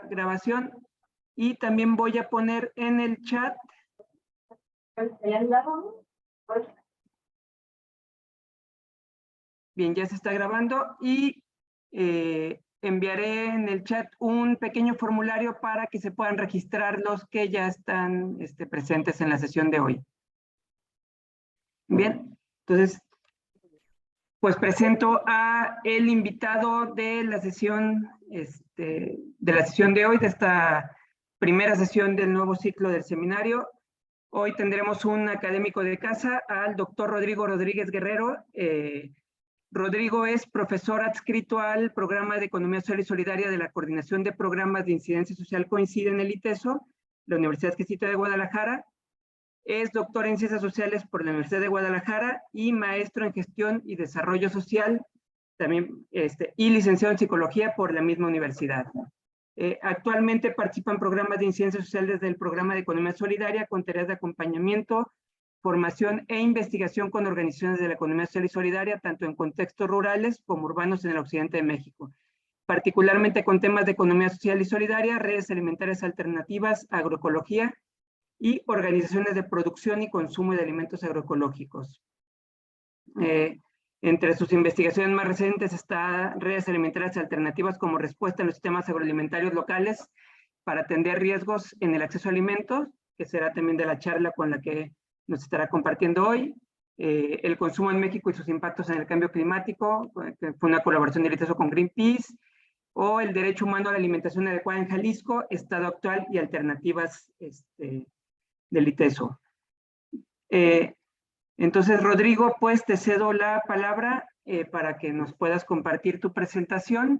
grabación y también voy a poner en el chat. Bien, ya se está grabando y enviaré en el chat un pequeño formulario para que se puedan registrar los que ya están presentes en la sesión de hoy. Bien, entonces, pues presento a el invitado de la sesión, de hoy, de esta primera sesión del nuevo ciclo del seminario. Hoy tendremos un académico de casa, al doctor Rodrigo Rodríguez Guerrero. Rodrigo es profesor adscrito al programa de Economía Social y Solidaria de la Coordinación de Programas de Incidencia Social COINCIDE en el ITESO, la Universidad Jesuita de Guadalajara. Es doctor en Ciencias Sociales por la Universidad de Guadalajara y maestro en Gestión y Desarrollo Social, también, y licenciado en Psicología por la misma universidad. Actualmente participa en programas de incidencia social desde el Programa de Economía Solidaria con tareas de acompañamiento, formación e investigación con organizaciones de la economía social y solidaria, tanto en contextos rurales como urbanos en el occidente de México, particularmente con temas de economía social y solidaria, redes alimentarias alternativas, agroecología y organizaciones de producción y consumo de alimentos agroecológicos. Entre sus investigaciones más recientes está redes alimentarias alternativas como respuesta a los sistemas agroalimentarios locales para atender riesgos en el acceso a alimentos, que será también de la charla con la que nos estará compartiendo hoy. El consumo en México y sus impactos en el cambio climático, que fue una colaboración del ITESO con Greenpeace, o el derecho humano a la alimentación adecuada en Jalisco, estado actual y alternativas del ITESO. Entonces, Rodrigo, pues te cedo la palabra para que nos puedas compartir tu presentación.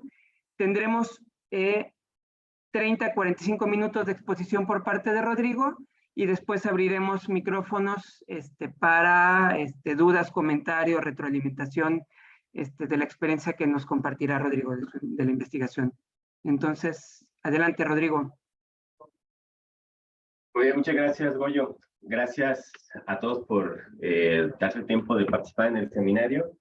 Tendremos 30 a 45 minutos de exposición por parte de Rodrigo y después abriremos micrófonos para dudas, comentarios, retroalimentación de la experiencia que nos compartirá Rodrigo de la investigación. Entonces, adelante, Rodrigo. Muy bien, muchas gracias, Goyo. Gracias a todos por darse el tiempo de participar en el seminario.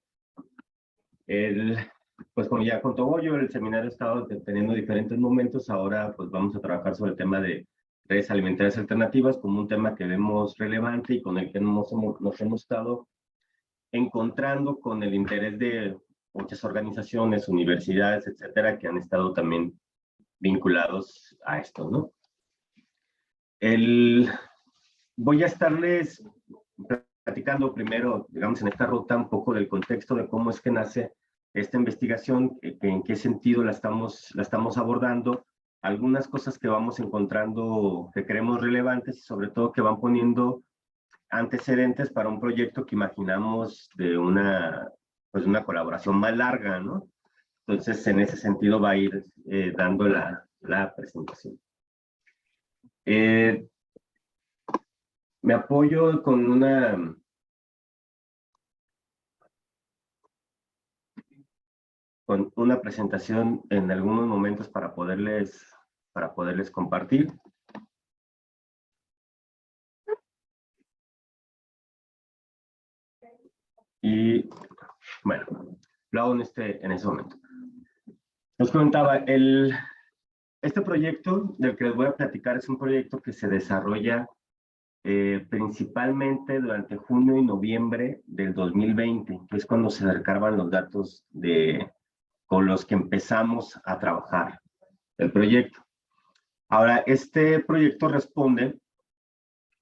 Pues como ya contó Goyo, el seminario ha estado teniendo diferentes momentos. Ahora pues vamos a trabajar sobre el tema de redes alimentarias alternativas como un tema que vemos relevante y con el que nos hemos estado encontrando con el interés de muchas organizaciones, universidades, etcétera, que han estado también vinculados a esto, ¿no? Voy a estarles platicando primero, digamos, en esta ruta un poco del contexto de cómo es que nace esta investigación, en qué sentido la estamos abordando, algunas cosas que vamos encontrando que creemos relevantes y sobre todo que van poniendo antecedentes para un proyecto que imaginamos de una colaboración más larga, ¿no? Entonces, en ese sentido va a ir dando la presentación. Me apoyo con una presentación en algunos momentos para poderles compartir. Y bueno, lo hago en ese momento. Os comentaba, este proyecto del que les voy a platicar es un proyecto que se desarrolla principalmente durante junio y noviembre del 2020, que es cuando se acercaban los datos con los que empezamos a trabajar el proyecto. Ahora, este proyecto responde,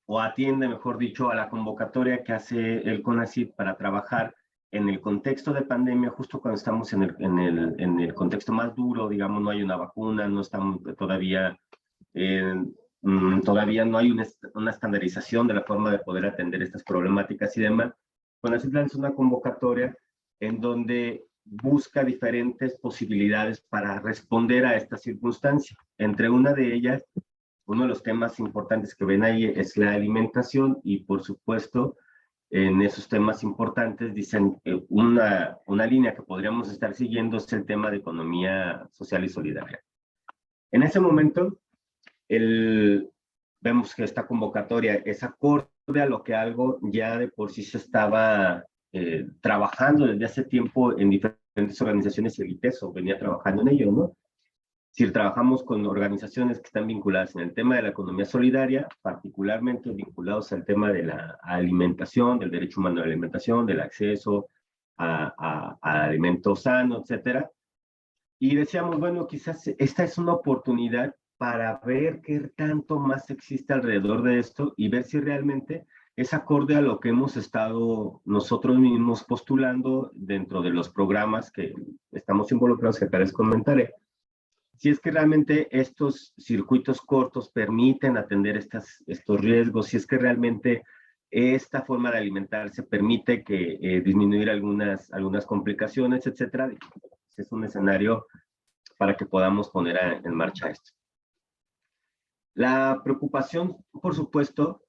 o atiende, mejor dicho, a la convocatoria que hace el CONACYT para trabajar en el contexto de pandemia, justo cuando estamos en el contexto más duro, digamos, no hay una vacuna, no estamos todavía no hay una estandarización de la forma de poder atender estas problemáticas y demás. CONACYT lanza una convocatoria en donde busca diferentes posibilidades para responder a esta circunstancia. Entre una de ellas, uno de los temas importantes que ven ahí es la alimentación y, por supuesto, en esos temas importantes dicen una línea que podríamos estar siguiendo es el tema de economía social y solidaria. En ese momento, vemos que esta convocatoria es acorde a lo que algo ya de por sí se estaba trabajando desde hace tiempo en diferentes organizaciones y el ITESO venía trabajando en ello, ¿no? Si trabajamos con organizaciones que están vinculadas en el tema de la economía solidaria, particularmente vinculados al tema de la alimentación, del derecho humano a la alimentación, del acceso a alimentos sanos, etcétera. Y decíamos, bueno, quizás esta es una oportunidad para ver qué tanto más existe alrededor de esto y ver si realmente es acorde a lo que hemos estado nosotros mismos postulando dentro de los programas que estamos involucrados, que tal vez comentaré. Si es que realmente estos circuitos cortos permiten atender estos riesgos, si es que realmente esta forma de alimentarse permite que disminuir algunas complicaciones, etcétera. Es un escenario para que podamos poner en marcha esto. La preocupación, por supuesto,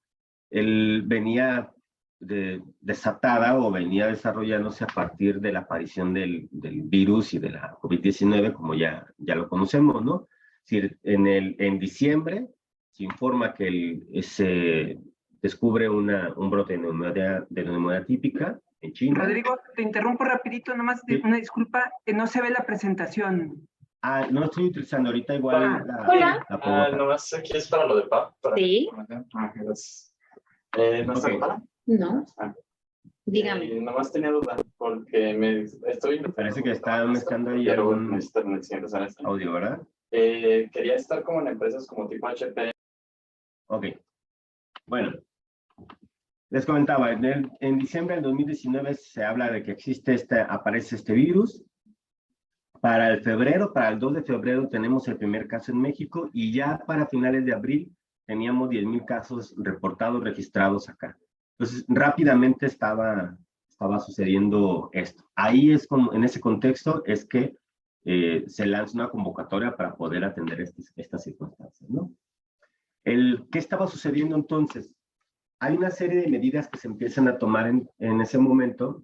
venía desatada o venía desarrollándose a partir de la aparición del virus y de la COVID-19, como ya lo conocemos, ¿no? Es decir, en diciembre se informa que se descubre un brote de neumonía típica en China. Rodrigo, te interrumpo rapidito, nomás Sí. una disculpa, que no se ve la presentación. No lo estoy utilizando ahorita, igual la pongo. Nomás aquí es para lo de PAP. Sí. Gracias. ¿No está Ok. para? No. Dígame. Nomás tenía duda porque estoy... Parece que está mezclando ahí Pero algún necesito en el siguiente semestre. audio, ¿verdad? Quería estar como en empresas como tipo HP. Ok. Bueno, les comentaba, en diciembre del 2019 se habla de que aparece este virus. Para el 2 de febrero tenemos el primer caso en México y ya para finales de abril teníamos 10,000 casos reportados, registrados acá. Entonces, rápidamente estaba sucediendo esto. Ahí es como, en ese contexto, es que se lanza una convocatoria para poder atender estas circunstancias, ¿no? ¿Qué estaba sucediendo entonces? Hay una serie de medidas que se empiezan a tomar en ese momento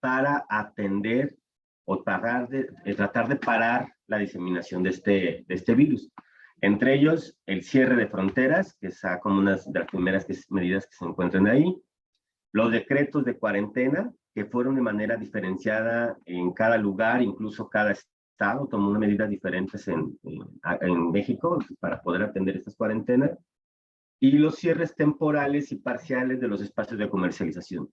para atender o tratar de parar la diseminación de este virus. Entre ellos, el cierre de fronteras, que es como una de las primeras medidas que se encuentran ahí, los decretos de cuarentena, que fueron de manera diferenciada en cada lugar, incluso cada estado tomó unas medidas diferentes en México para poder atender estas cuarentenas, y los cierres temporales y parciales de los espacios de comercialización.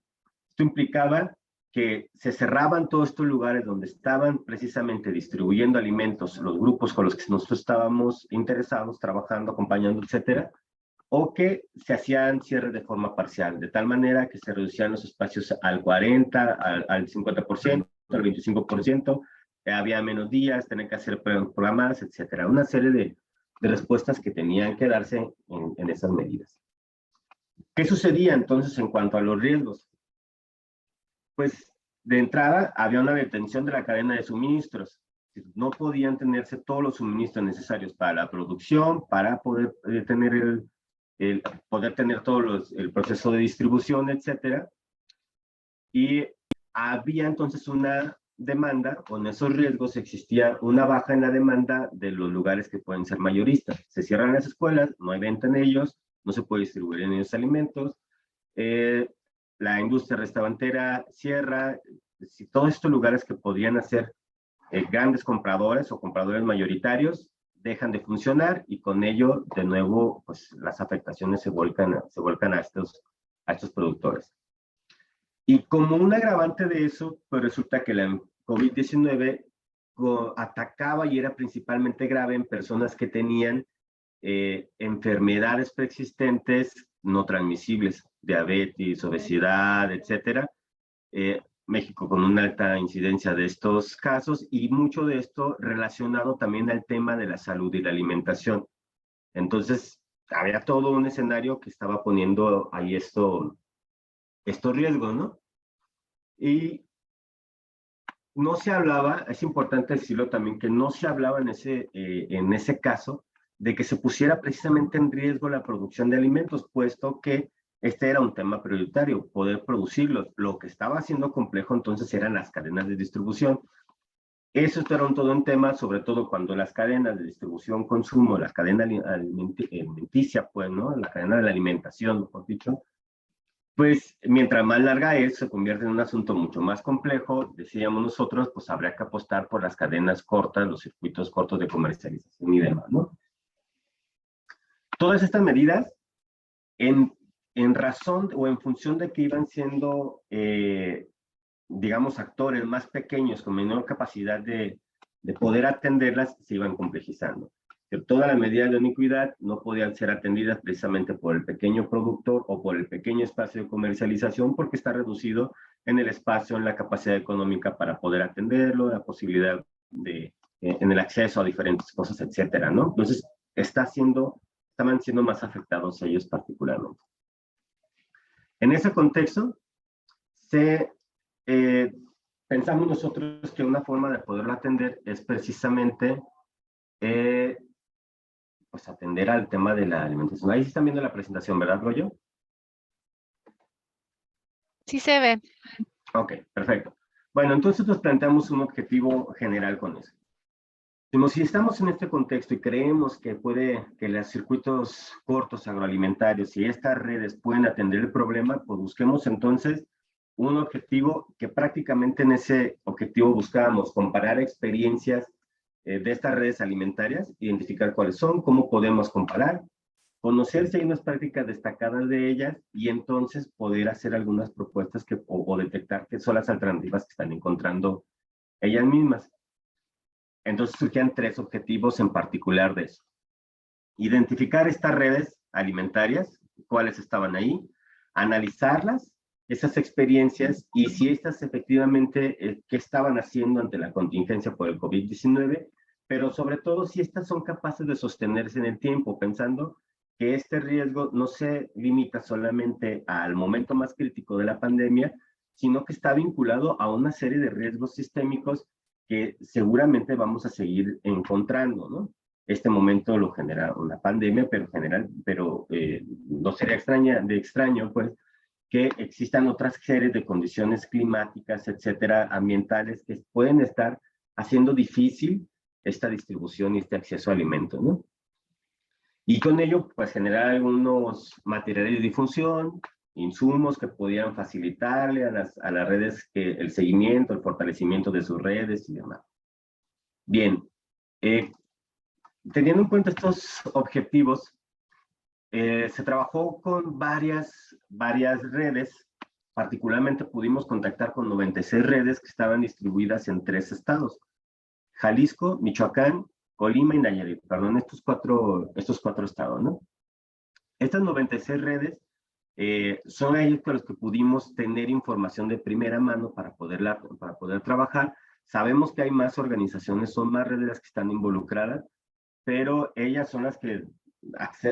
Esto implicaba que se cerraban todos estos lugares donde estaban precisamente distribuyendo alimentos, los grupos con los que nosotros estábamos interesados, trabajando, acompañando, etcétera, o que se hacían cierres de forma parcial, de tal manera que se reducían los espacios al 40%, al 50%, al 25%, había menos días, tenían que hacer programas, etcétera. Una serie de respuestas que tenían que darse en esas medidas. ¿Qué sucedía entonces en cuanto a los riesgos? Pues de entrada había una detención de la cadena de suministros. No podían tenerse todos los suministros necesarios para la producción, para poder tener el proceso de distribución, etcétera. Y había entonces una demanda, con esos riesgos existía una baja en la demanda de los lugares que pueden ser mayoristas. Se cierran las escuelas, no hay venta en ellos, no se puede distribuir en ellos alimentos, la industria restaurantera cierra, todos estos lugares que podían ser grandes compradores o compradores mayoritarios dejan de funcionar y con ello, de nuevo, pues las afectaciones se vuelcan a estos productores. Y como un agravante de eso, pues resulta que la COVID-19 atacaba y era principalmente grave en personas que tenían enfermedades preexistentes no transmisibles, diabetes, obesidad, etcétera. México con una alta incidencia de estos casos y mucho de esto relacionado también al tema de la salud y la alimentación. Entonces, había todo un escenario que estaba poniendo ahí estos riesgos, ¿no? Y no se hablaba, es importante decirlo también, que no se hablaba en ese caso de que se pusiera precisamente en riesgo la producción de alimentos, puesto que este era un tema prioritario, poder producirlos. Lo que estaba haciendo complejo entonces eran las cadenas de distribución. Eso era todo un tema, sobre todo cuando las cadenas de distribución, consumo, la cadena alimenticia, pues, ¿no? La cadena de la alimentación, mejor dicho, Pues mientras más larga es, se convierte en un asunto mucho más complejo. Decíamos nosotros, pues habría que apostar por las cadenas cortas, los circuitos cortos de comercialización y demás, ¿no? Todas estas medidas, en razón o en función de que iban siendo, digamos, actores más pequeños con menor capacidad de poder atenderlas, se iban complejizando. Que todas las medidas de iniquidad no podían ser atendidas precisamente por el pequeño productor o por el pequeño espacio de comercialización, porque está reducido en el espacio, en la capacidad económica para poder atenderlo, la posibilidad de, en el acceso a diferentes cosas, etcétera, ¿no? Entonces, estaban siendo más afectados ellos particularmente. En ese contexto, pensamos nosotros que una forma de poderlo atender es precisamente pues atender al tema de la alimentación. Ahí sí están viendo la presentación, ¿verdad, Goyo? Sí se ve. Ok, perfecto. Bueno, entonces nos planteamos un objetivo general con eso. Si estamos en este contexto y creemos que los circuitos cortos agroalimentarios y estas redes pueden atender el problema, pues busquemos entonces un objetivo que prácticamente en ese objetivo buscábamos comparar experiencias de estas redes alimentarias, identificar cuáles son, cómo podemos comparar, conocer si hay unas prácticas destacadas de ellas y entonces poder hacer algunas propuestas o detectar qué son las alternativas que están encontrando ellas mismas. Entonces surgían 3 objetivos en particular de eso. Identificar estas redes alimentarias, cuáles estaban ahí, analizarlas, esas experiencias y si estas efectivamente, qué estaban haciendo ante la contingencia por el COVID-19, pero sobre todo si estas son capaces de sostenerse en el tiempo, pensando que este riesgo no se limita solamente al momento más crítico de la pandemia, sino que está vinculado a una serie de riesgos sistémicos que seguramente vamos a seguir encontrando, ¿no? Este momento lo genera una pandemia, pero no sería extraño, pues, que existan otras series de condiciones climáticas, etcétera, ambientales, que pueden estar haciendo difícil esta distribución y este acceso a alimentos, ¿no? Y con ello, pues, generar algunos materiales de difusión, insumos que pudieran facilitarle a las redes el seguimiento, el fortalecimiento de sus redes y demás. Bien, teniendo en cuenta estos objetivos, se trabajó con varias redes, particularmente pudimos contactar con 96 redes que estaban distribuidas en 3 estados, Jalisco, Michoacán, Colima y Nayarit, perdón, estos cuatro estados, ¿no? Estas 96 redes son ellos con los que pudimos tener información de primera mano para poder trabajar. Sabemos que hay más organizaciones, son más redes las que están involucradas, pero ellas son las que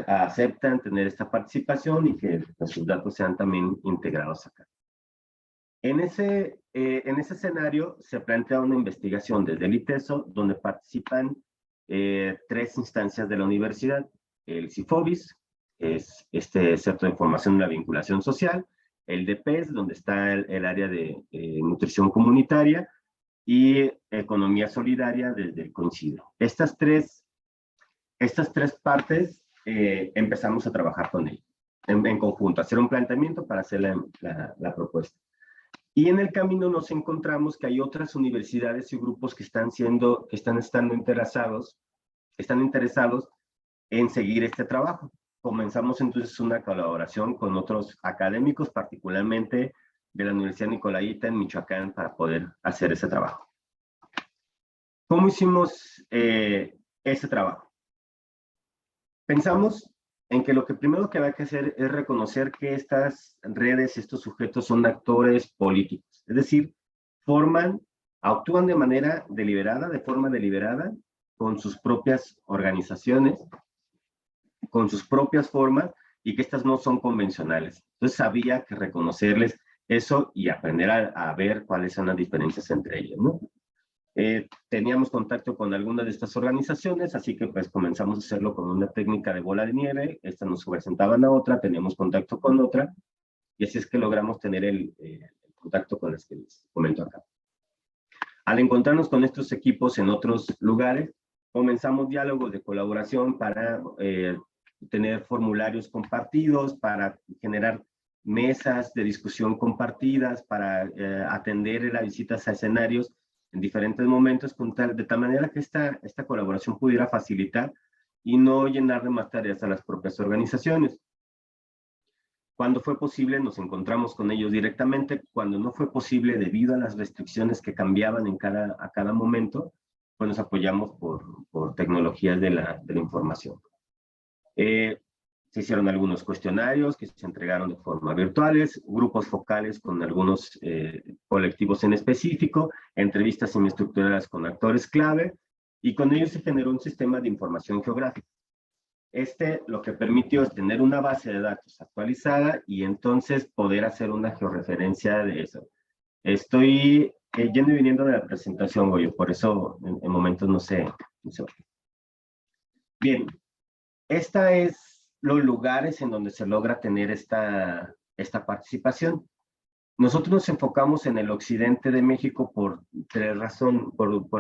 aceptan tener esta participación y que pues, sus datos sean también integrados acá. En ese escenario se plantea una investigación desde el ITESO, donde participan 3 instancias de la universidad, el CIFOBIS, es este Centro de Información y la Vinculación Social, el DPES, donde está el área de nutrición comunitaria, y economía solidaria desde el CONCIDO. Estas tres partes empezamos a trabajar con ellos, en conjunto, hacer un planteamiento para hacer la propuesta. Y en el camino nos encontramos que hay otras universidades y grupos que están interesados en seguir este trabajo. Comenzamos entonces una colaboración con otros académicos, particularmente de la Universidad Nicolaita en Michoacán, para poder hacer ese trabajo. ¿Cómo hicimos ese trabajo? Pensamos en que lo que primero que hay que hacer es reconocer que estas redes, estos sujetos son actores políticos, es decir, actúan de forma deliberada, con sus propias organizaciones, con sus propias formas, y que estas no son convencionales. Entonces había que reconocerles eso y aprender a ver cuáles son las diferencias entre ellas, ¿no? Teníamos contacto con algunas de estas organizaciones, así que pues comenzamos a hacerlo con una técnica de bola de nieve. Estas nos presentaban a otra, teníamos contacto con otra, y así es que logramos tener el contacto con las que les comento acá. Al encontrarnos con estos equipos en otros lugares, comenzamos diálogos de colaboración para tener formularios compartidos, para generar mesas de discusión compartidas para atender las visitas a escenarios en diferentes momentos, de tal manera que esta colaboración pudiera facilitar y no llenar de más tareas a las propias organizaciones. Cuando fue posible, nos encontramos con ellos directamente. Cuando no fue posible, debido a las restricciones que cambiaban a cada momento, pues nos apoyamos por tecnologías de la información. Se hicieron algunos cuestionarios que se entregaron de forma virtuales, grupos focales con algunos colectivos en específico, entrevistas semiestructuradas con actores clave, y con ello se generó un sistema de información geográfica. Lo que permitió es tener una base de datos actualizada y entonces poder hacer una georreferencia de eso. Estoy yendo y viniendo de la presentación, Goyo, por eso en momentos no sé. Bien, esta es los lugares en donde se logra tener esta participación. Nosotros nos enfocamos en el occidente de México por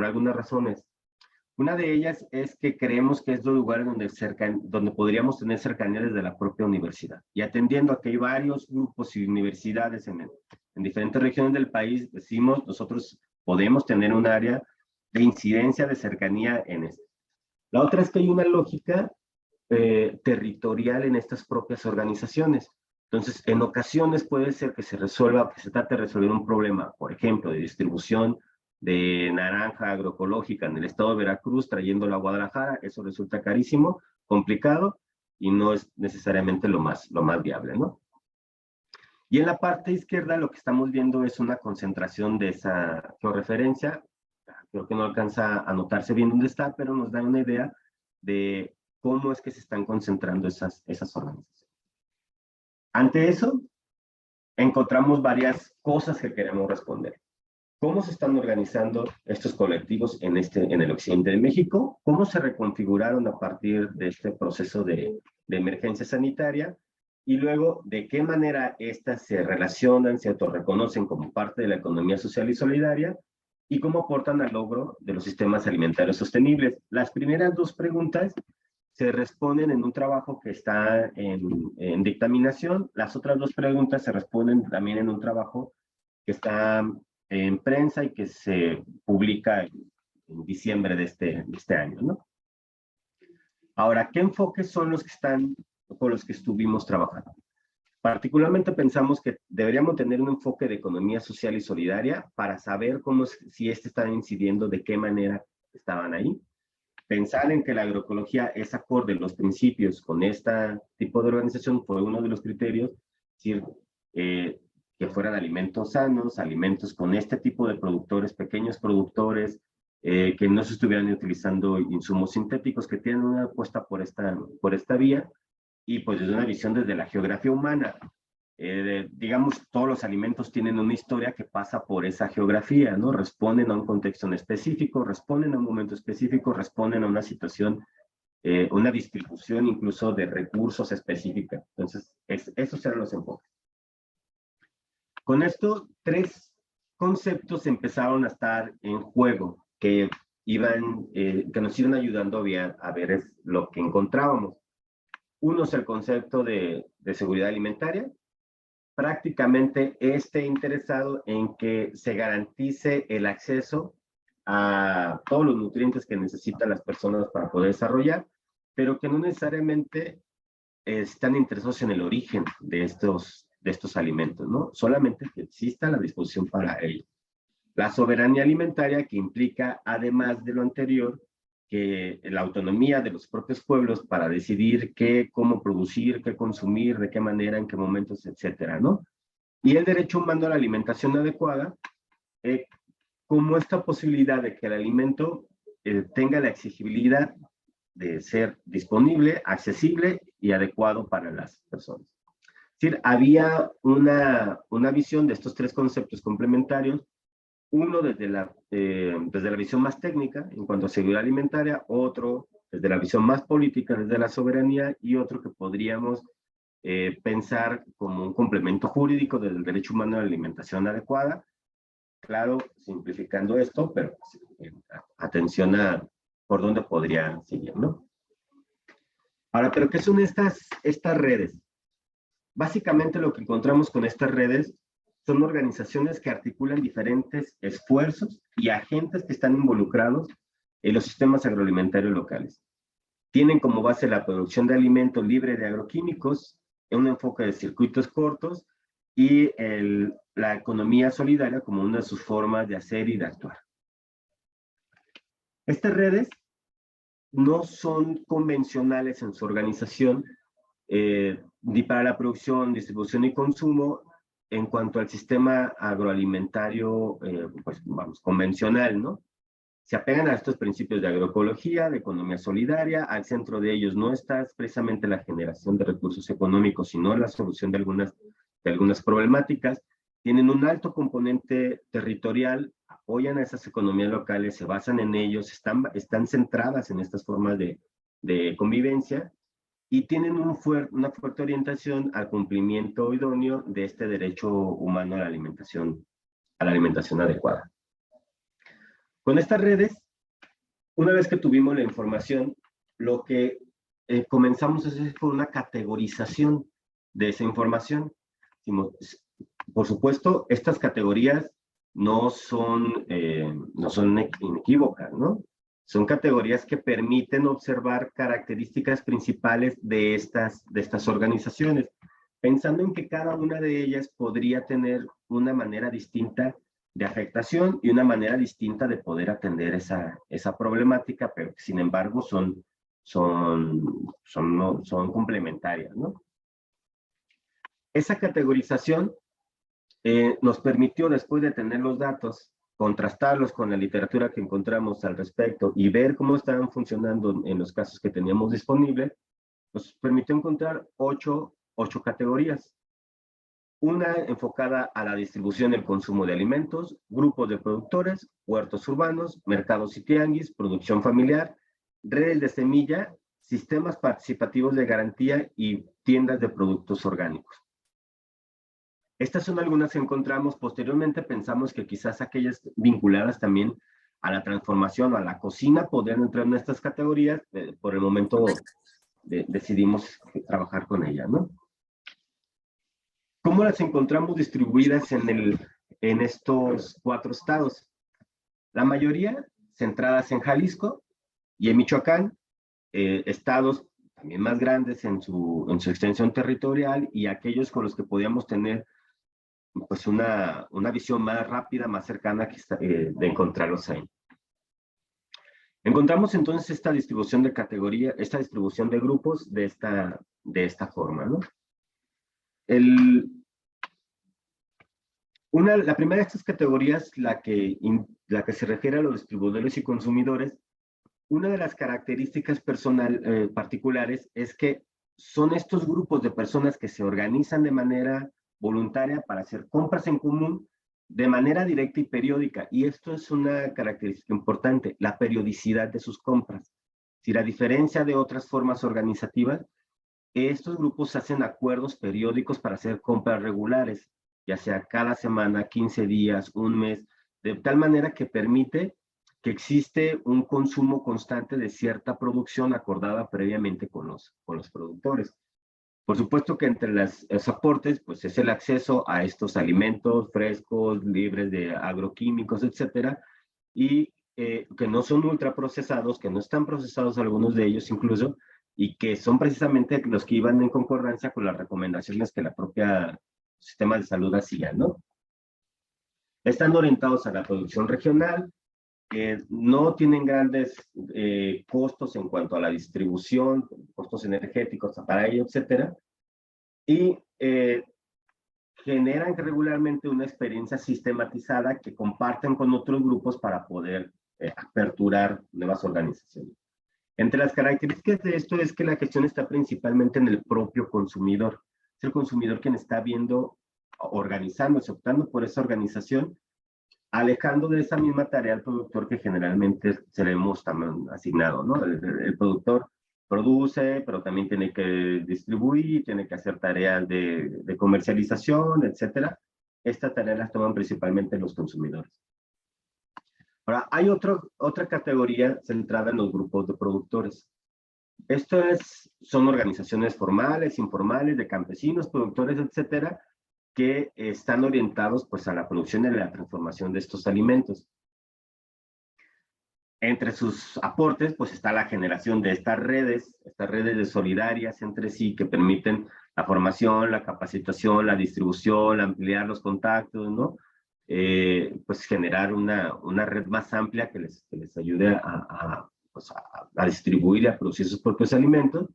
algunas razones. Una de ellas es que creemos que es los lugares donde podríamos tener cercanía desde la propia universidad. Y atendiendo a que hay varios grupos y universidades en diferentes regiones del país, decimos, nosotros podemos tener un área de incidencia, de cercanía en esto. La otra es que hay una lógica territorial en estas propias organizaciones. Entonces, en ocasiones puede ser que se trate de resolver un problema, por ejemplo, de distribución de naranja agroecológica en el estado de Veracruz, trayéndola a Guadalajara. Eso resulta carísimo, complicado, y no es necesariamente lo más viable, ¿no? Y en la parte izquierda lo que estamos viendo es una concentración de esa georreferencia. Creo que no alcanza a notarse bien dónde está, pero nos da una idea de cómo es que se están concentrando esas organizaciones. Ante eso, encontramos varias cosas que queremos responder. ¿Cómo se están organizando estos colectivos en el occidente de México? ¿Cómo se reconfiguraron a partir de este proceso de emergencia sanitaria? Y luego, ¿de qué manera estas se relacionan, se autorreconocen como parte de la economía social y solidaria? ¿Y cómo aportan al logro de los sistemas alimentarios sostenibles? Las primeras dos preguntas se responden en un trabajo que está en dictaminación. Las otras dos preguntas se responden también en un trabajo que está en prensa y que se publica en diciembre de este año, ¿no? Ahora, ¿qué enfoques son los que con los que estuvimos trabajando? Particularmente pensamos que deberíamos tener un enfoque de economía social y solidaria para saber si está incidiendo, de qué manera estaban ahí. Pensar en que la agroecología es acorde a los principios con este tipo de organización fue uno de los criterios, es decir, que fueran alimentos sanos, alimentos con este tipo de productores, pequeños productores, que no se estuvieran utilizando insumos sintéticos, que tienen una apuesta por esta vía, y pues desde una visión desde la geografía humana. Digamos, todos los alimentos tienen una historia que pasa por esa geografía, ¿no? Responden a un contexto en específico, responden a un momento específico, responden a una situación, una distribución incluso de recursos específica. Entonces, esos eran los enfoques. Con esto, tres conceptos empezaron a estar en juego que nos iban ayudando a ver lo que encontrábamos. Uno es el concepto de seguridad alimentaria. Prácticamente interesado en que se garantice el acceso a todos los nutrientes que necesitan las personas para poder desarrollar, pero que no necesariamente están interesados en el origen de estos alimentos, ¿no? Solamente que exista la disposición para ello. La soberanía alimentaria, que implica, además de lo anterior, que la autonomía de los propios pueblos para decidir cómo producir, qué consumir, de qué manera, en qué momentos, etcétera, ¿no? Y el derecho humano a la alimentación adecuada, como esta posibilidad de que el alimento tenga la exigibilidad de ser disponible, accesible y adecuado para las personas. Es decir, había una visión de estos tres conceptos complementarios, uno desde la visión más técnica en cuanto a seguridad alimentaria, otro desde la visión más política, desde la soberanía, y otro que podríamos pensar como un complemento jurídico desde el derecho humano a la alimentación adecuada. Claro, simplificando esto, pero atención a por dónde podría seguir, ¿no? Ahora, ¿pero qué son estas redes? Básicamente lo que encontramos con estas redes son organizaciones que articulan diferentes esfuerzos y agentes que están involucrados en los sistemas agroalimentarios locales. Tienen como base la producción de alimentos libre de agroquímicos, un enfoque de circuitos cortos y la economía solidaria como una de sus formas de hacer y de actuar. Estas redes no son convencionales en su organización, ni para la producción, distribución y consumo en cuanto al sistema agroalimentario, pues vamos, convencional, ¿no? Se apegan a estos principios de agroecología, de economía solidaria. Al centro de ellos no está precisamente la generación de recursos económicos, sino la solución de algunas problemáticas. Tienen un alto componente territorial, apoyan a esas economías locales, se basan en ellos, están centradas en estas formas de convivencia y tienen una fuerte orientación al cumplimiento idóneo de este derecho humano a la alimentación adecuada. Con estas redes, una vez que tuvimos la información, lo que comenzamos a hacer fue una categorización de esa información. Por supuesto, estas categorías no son inequívocas, ¿no? Son categorías que permiten observar características principales de estas organizaciones, pensando en que cada una de ellas podría tener una manera distinta de afectación y una manera distinta de poder atender esa problemática, pero que sin embargo son complementarias, ¿no? Esa categorización nos permitió, después de tener los datos, contrastarlos con la literatura que encontramos al respecto y ver cómo estaban funcionando en los casos que teníamos disponibles, nos permitió encontrar ocho categorías. Una enfocada a la distribución y el consumo de alimentos, grupos de productores, huertos urbanos, mercados y tianguis, producción familiar, redes de semilla, sistemas participativos de garantía y tiendas de productos orgánicos. Estas son algunas que encontramos. Posteriormente pensamos que quizás aquellas vinculadas también a la transformación o a la cocina podrían entrar en estas categorías. Por el momento decidimos trabajar con ellas, ¿no? ¿Cómo las encontramos distribuidas en estos 4 estados? La mayoría centradas en Jalisco y en Michoacán, estados también más grandes en su extensión territorial y aquellos con los que podíamos tener pues una visión más rápida, más cercana de encontrarlos ahí. Encontramos entonces esta distribución de categoría, esta distribución de grupos de esta forma, ¿no? La primera de estas categorías, la que se refiere a los distribuidores y consumidores, una de las características particulares es que son estos grupos de personas que se organizan de manera voluntaria para hacer compras en común de manera directa y periódica. Y esto es una característica importante, la periodicidad de sus compras. Si a diferencia de otras formas organizativas, estos grupos hacen acuerdos periódicos para hacer compras regulares, ya sea cada semana, 15 días, un mes, de tal manera que permite que existe un consumo constante de cierta producción acordada previamente con los productores. Por supuesto que entre los aportes, pues es el acceso a estos alimentos frescos, libres de agroquímicos, etcétera, y que no son ultraprocesados, que no están procesados algunos de ellos incluso, y que son precisamente los que iban en concordancia con las recomendaciones que la propia sistema de salud hacía, ¿no? Están orientados a la producción regional, no tienen grandes costos en cuanto a la distribución, costos energéticos para ello, etcétera, y generan regularmente una experiencia sistematizada que comparten con otros grupos para poder aperturar nuevas organizaciones. Entre las características de esto es que la gestión está principalmente en el propio consumidor. Es el consumidor quien está viendo, organizándose, optando por esa organización, alejando de esa misma tarea al productor que generalmente se le hemos también asignado, ¿no? El productor produce, pero también tiene que distribuir, tiene que hacer tareas de comercialización, etcétera. Estas tareas las toman principalmente los consumidores. Ahora, hay otra categoría centrada en los grupos de productores. Son organizaciones formales, informales, de campesinos, productores, etcétera, que están orientados pues a la producción y a la transformación de estos alimentos. Entre sus aportes pues está la generación de estas redes de solidarias entre sí que permiten la formación, la capacitación, la distribución, ampliar los contactos, ¿no? Pues generar una red más amplia que les ayude pues a distribuir y a producir sus propios alimentos.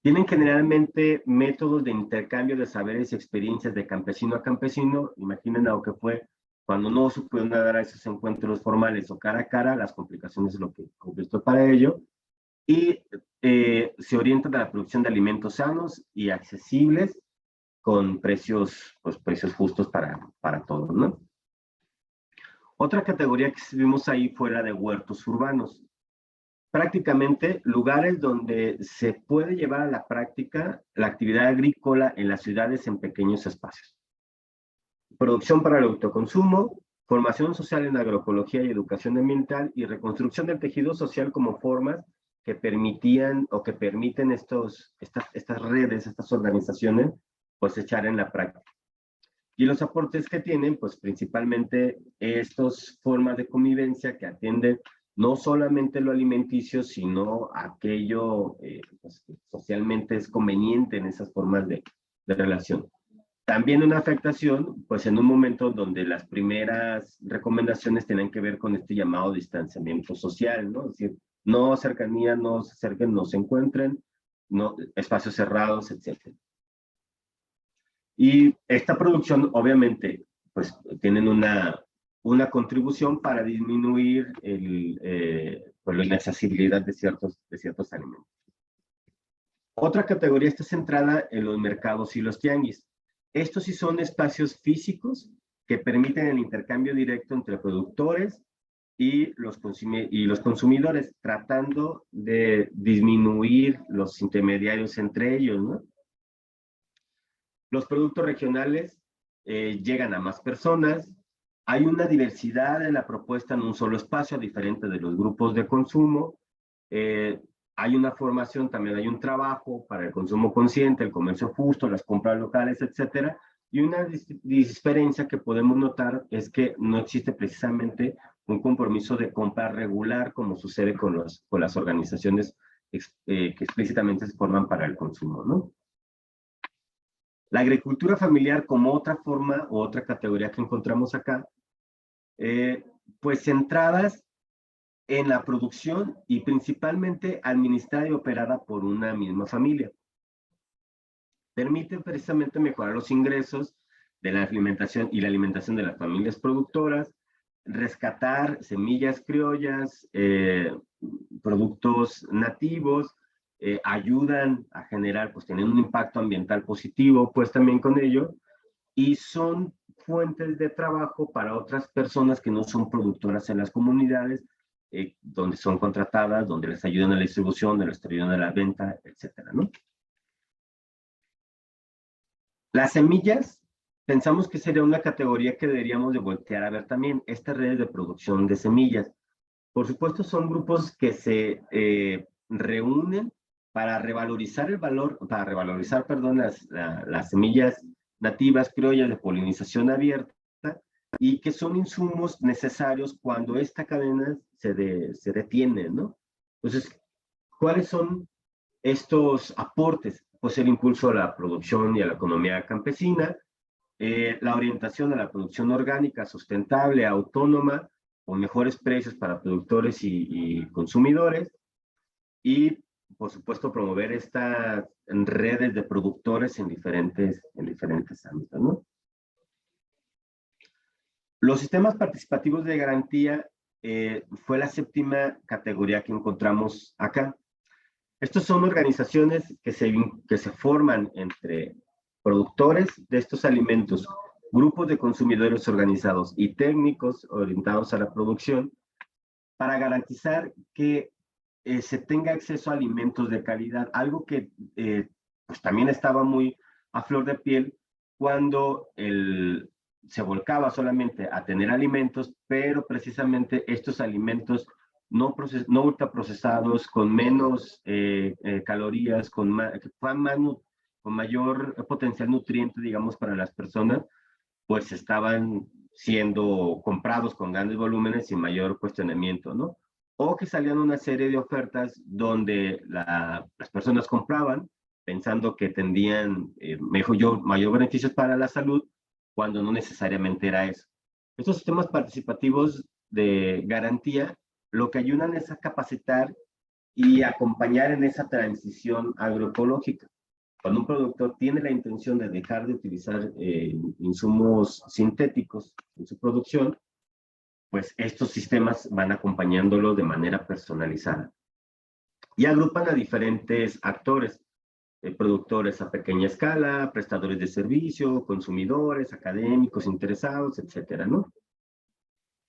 Tienen generalmente métodos de intercambio de saberes y experiencias de campesino a campesino. Imaginen lo que fue cuando no se pudieron dar a esos encuentros formales o cara a cara, las complicaciones de lo que conquistó para ello. Y se orientan a la producción de alimentos sanos y accesibles con precios justos para todos, ¿no? Otra categoría que vimos ahí fue la de huertos urbanos. Prácticamente lugares donde se puede llevar a la práctica la actividad agrícola en las ciudades en pequeños espacios. Producción para el autoconsumo, formación social en agroecología y educación ambiental y reconstrucción del tejido social como formas que permitían o que permiten estas redes, estas organizaciones, pues echar en la práctica. Y los aportes que tienen, pues principalmente estas formas de convivencia que atienden no solamente lo alimenticio, sino aquello pues, que socialmente es conveniente en esas formas de relación. También una afectación, pues en un momento donde las primeras recomendaciones tienen que ver con este llamado distanciamiento social, ¿no? Es decir, no cercanía, no se acerquen, no se encuentren, no, espacios cerrados, etc. Y esta producción, obviamente, pues tienen una contribución para disminuir pues, la inaccesibilidad de ciertos alimentos. Otra categoría está centrada en los mercados y los tianguis. Estos sí son espacios físicos que permiten el intercambio directo entre productores y los consumidores, tratando de disminuir los intermediarios entre ellos, ¿no? Los productos regionales llegan a más personas, hay una diversidad en la propuesta en un solo espacio, diferente de los grupos de consumo, hay una formación, también hay un trabajo para el consumo consciente, el comercio justo, las compras locales, etcétera. Y una diferencia que podemos notar es que no existe precisamente un compromiso de compra regular como sucede con las organizaciones que explícitamente se forman para el consumo, ¿no? La agricultura familiar como otra forma o otra categoría que encontramos acá, pues centradas en la producción y principalmente administrada y operada por una misma familia. Permiten precisamente mejorar los ingresos de la alimentación y la alimentación de las familias productoras, rescatar semillas criollas, productos nativos, ayudan a generar, pues tienen un impacto ambiental positivo, pues también con ello, y son fuentes de trabajo para otras personas que no son productoras en las comunidades, donde son contratadas, donde les ayudan a la distribución, donde les ayudan a la venta, etcétera, ¿no? Las semillas, pensamos que sería una categoría que deberíamos de voltear a ver también, estas redes de producción de semillas. Por supuesto, son grupos que se reúnen para revalorizar el valor, perdón, las semillas nativas criollas de polinización abierta y que son insumos necesarios cuando esta cadena se detiene, ¿no? Entonces, ¿cuáles son estos aportes? Pues el impulso a la producción y a la economía campesina, la orientación a la producción orgánica, sustentable, autónoma, con mejores precios para productores y consumidores, y por supuesto promover estas redes de productores en diferentes ámbitos, ¿no? Los sistemas participativos de garantía fue la séptima categoría que encontramos acá. Estos son organizaciones que se forman entre productores de estos alimentos, grupos de consumidores organizados y técnicos orientados a la producción para garantizar que se tenga acceso a alimentos de calidad, algo que pues también estaba muy a flor de piel cuando se volcaba solamente a tener alimentos, pero precisamente estos alimentos no ultraprocesados, con menos calorías, con mayor potencial nutriente, digamos, para las personas, pues estaban siendo comprados con grandes volúmenes sin mayor cuestionamiento, ¿no? O que salían una serie de ofertas donde las personas compraban pensando que tendrían mayor beneficios para la salud, cuando no necesariamente era eso. Estos sistemas participativos de garantía lo que ayudan es a capacitar y acompañar en esa transición agroecológica. Cuando un productor tiene la intención de dejar de utilizar insumos sintéticos en su producción, pues estos sistemas van acompañándolo de manera personalizada. Y agrupan a diferentes actores, productores a pequeña escala, prestadores de servicio, consumidores, académicos, interesados, etcétera, ¿no?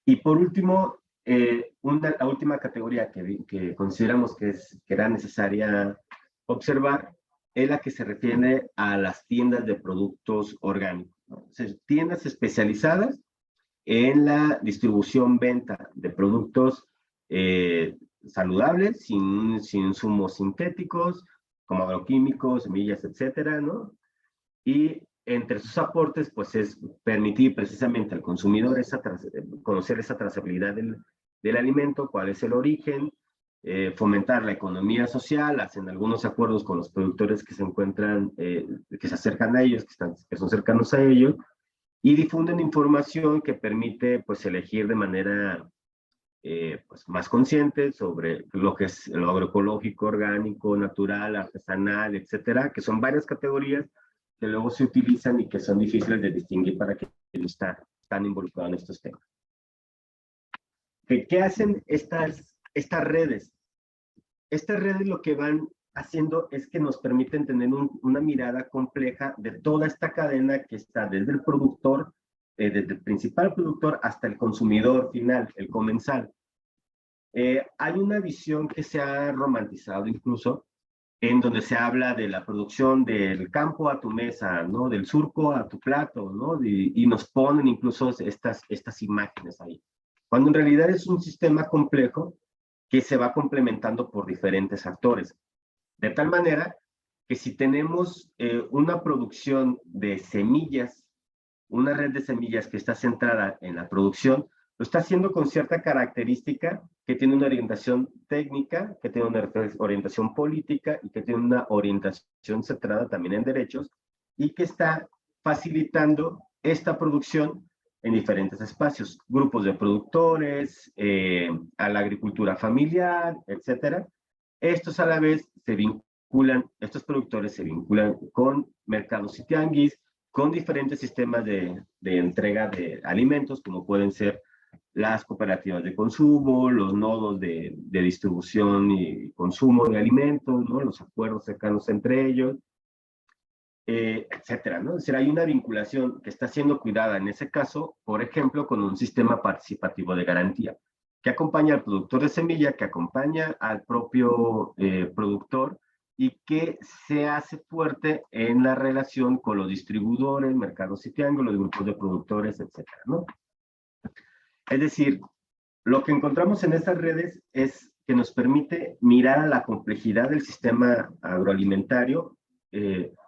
Y por último, la última categoría que consideramos que era necesaria observar es la que se refiere a las tiendas de productos orgánicos, ¿no? O sea, tiendas especializadas en la distribución-venta de productos saludables, sin insumos sintéticos, como agroquímicos, semillas, etcétera, ¿no? Y entre sus aportes, pues es permitir precisamente al consumidor conocer esa trazabilidad del alimento, cuál es el origen, fomentar la economía social, hacen algunos acuerdos con los productores que se encuentran, que se acercan a ellos, que son cercanos a ellos, y difunden información que permite, pues, elegir de manera pues, más consciente sobre lo que es lo agroecológico, orgánico, natural, artesanal, etcétera, que son varias categorías que luego se utilizan y que son difíciles de distinguir para quien están involucrados en estos temas. ¿Qué hacen estas redes? Estas redes lo que van haciendo es que nos permiten tener una mirada compleja de toda esta cadena que está desde el productor, desde el principal productor hasta el consumidor final, el comensal. Hay una visión que se ha romantizado incluso, en donde se habla de la producción del campo a tu mesa, ¿no? Del surco a tu plato, ¿no? Y nos ponen incluso estas imágenes ahí. Cuando en realidad es un sistema complejo que se va complementando por diferentes actores. De tal manera que si tenemos una producción de semillas, una red de semillas que está centrada en la producción, lo está haciendo con cierta característica que tiene una orientación técnica, que tiene una orientación política y que tiene una orientación centrada también en derechos y que está facilitando esta producción en diferentes espacios, grupos de productores, a la agricultura familiar, etcétera. Estos a la vez estos productores se vinculan con mercados y tianguis, con diferentes sistemas de entrega de alimentos, como pueden ser las cooperativas de consumo, los nodos de distribución y consumo de alimentos, ¿no? Los acuerdos cercanos entre ellos, etcétera, ¿no? Es decir, hay una vinculación que está siendo cuidada en ese caso, por ejemplo, con un sistema participativo de garantía, que acompaña al productor de semilla, que acompaña al propio productor y que se hace fuerte en la relación con los distribuidores, mercados y tianguis, los grupos de productores, etcétera, ¿no? Es decir, lo que encontramos en estas redes es que nos permite mirar a la complejidad del sistema agroalimentario,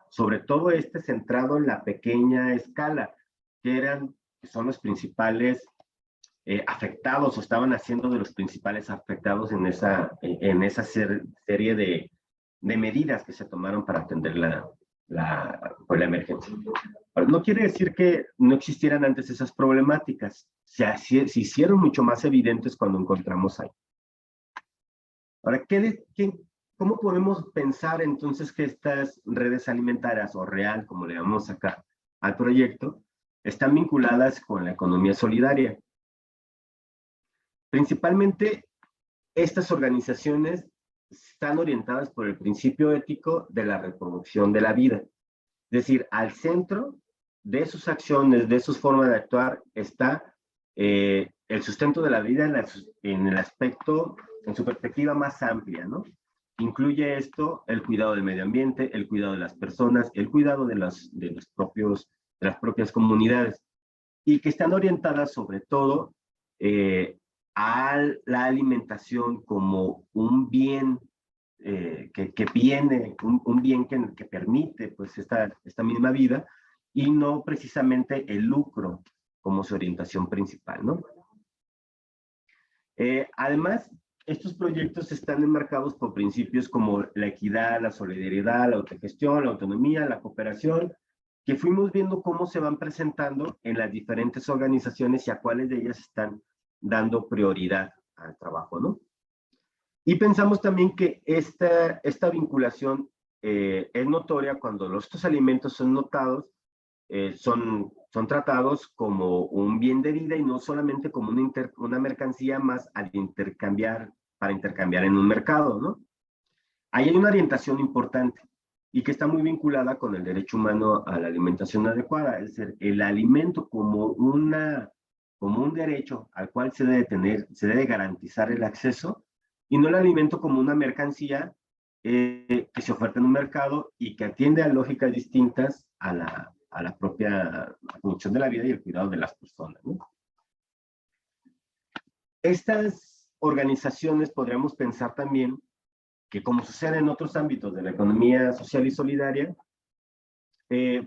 sobre todo centrado en la pequeña escala, que son los principales afectados o estaban haciendo de los principales afectados en esa serie de medidas que se tomaron para atender la emergencia. No quiere decir que no existieran antes esas problemáticas, se hicieron mucho más evidentes cuando encontramos ahí. Ahora, ¿cómo podemos pensar entonces que estas redes alimentarias, o REAL, como le llamamos acá al proyecto, están vinculadas con la economía solidaria? Principalmente, estas organizaciones están orientadas por el principio ético de la reproducción de la vida. Es decir, al centro de sus acciones, de sus formas de actuar, está el sustento de la vida en el aspecto, en su perspectiva más amplia, ¿no? Incluye esto el cuidado del medio ambiente, el cuidado de las personas, el cuidado de las propias comunidades, y que están orientadas sobre todo a la alimentación como un bien que viene, un bien que permite pues esta misma vida, y no precisamente el lucro como su orientación principal, ¿no? Además, estos proyectos están enmarcados por principios como la equidad, la solidaridad, la autogestión, la autonomía, la cooperación, que fuimos viendo cómo se van presentando en las diferentes organizaciones y a cuáles de ellas están dando prioridad al trabajo, ¿no? Y pensamos también que esta vinculación es notoria cuando estos alimentos son notados, son tratados como un bien de vida y no solamente como una mercancía más para intercambiar en un mercado, ¿no? Ahí hay una orientación importante y que está muy vinculada con el derecho humano a la alimentación adecuada, es decir, el alimento como un derecho al cual se debe garantizar el acceso, y no el alimento como una mercancía que se oferta en un mercado y que atiende a lógicas distintas a la propia producción de la vida y el cuidado de las personas, ¿no? Estas organizaciones podríamos pensar también que, como sucede en otros ámbitos de la economía social y solidaria,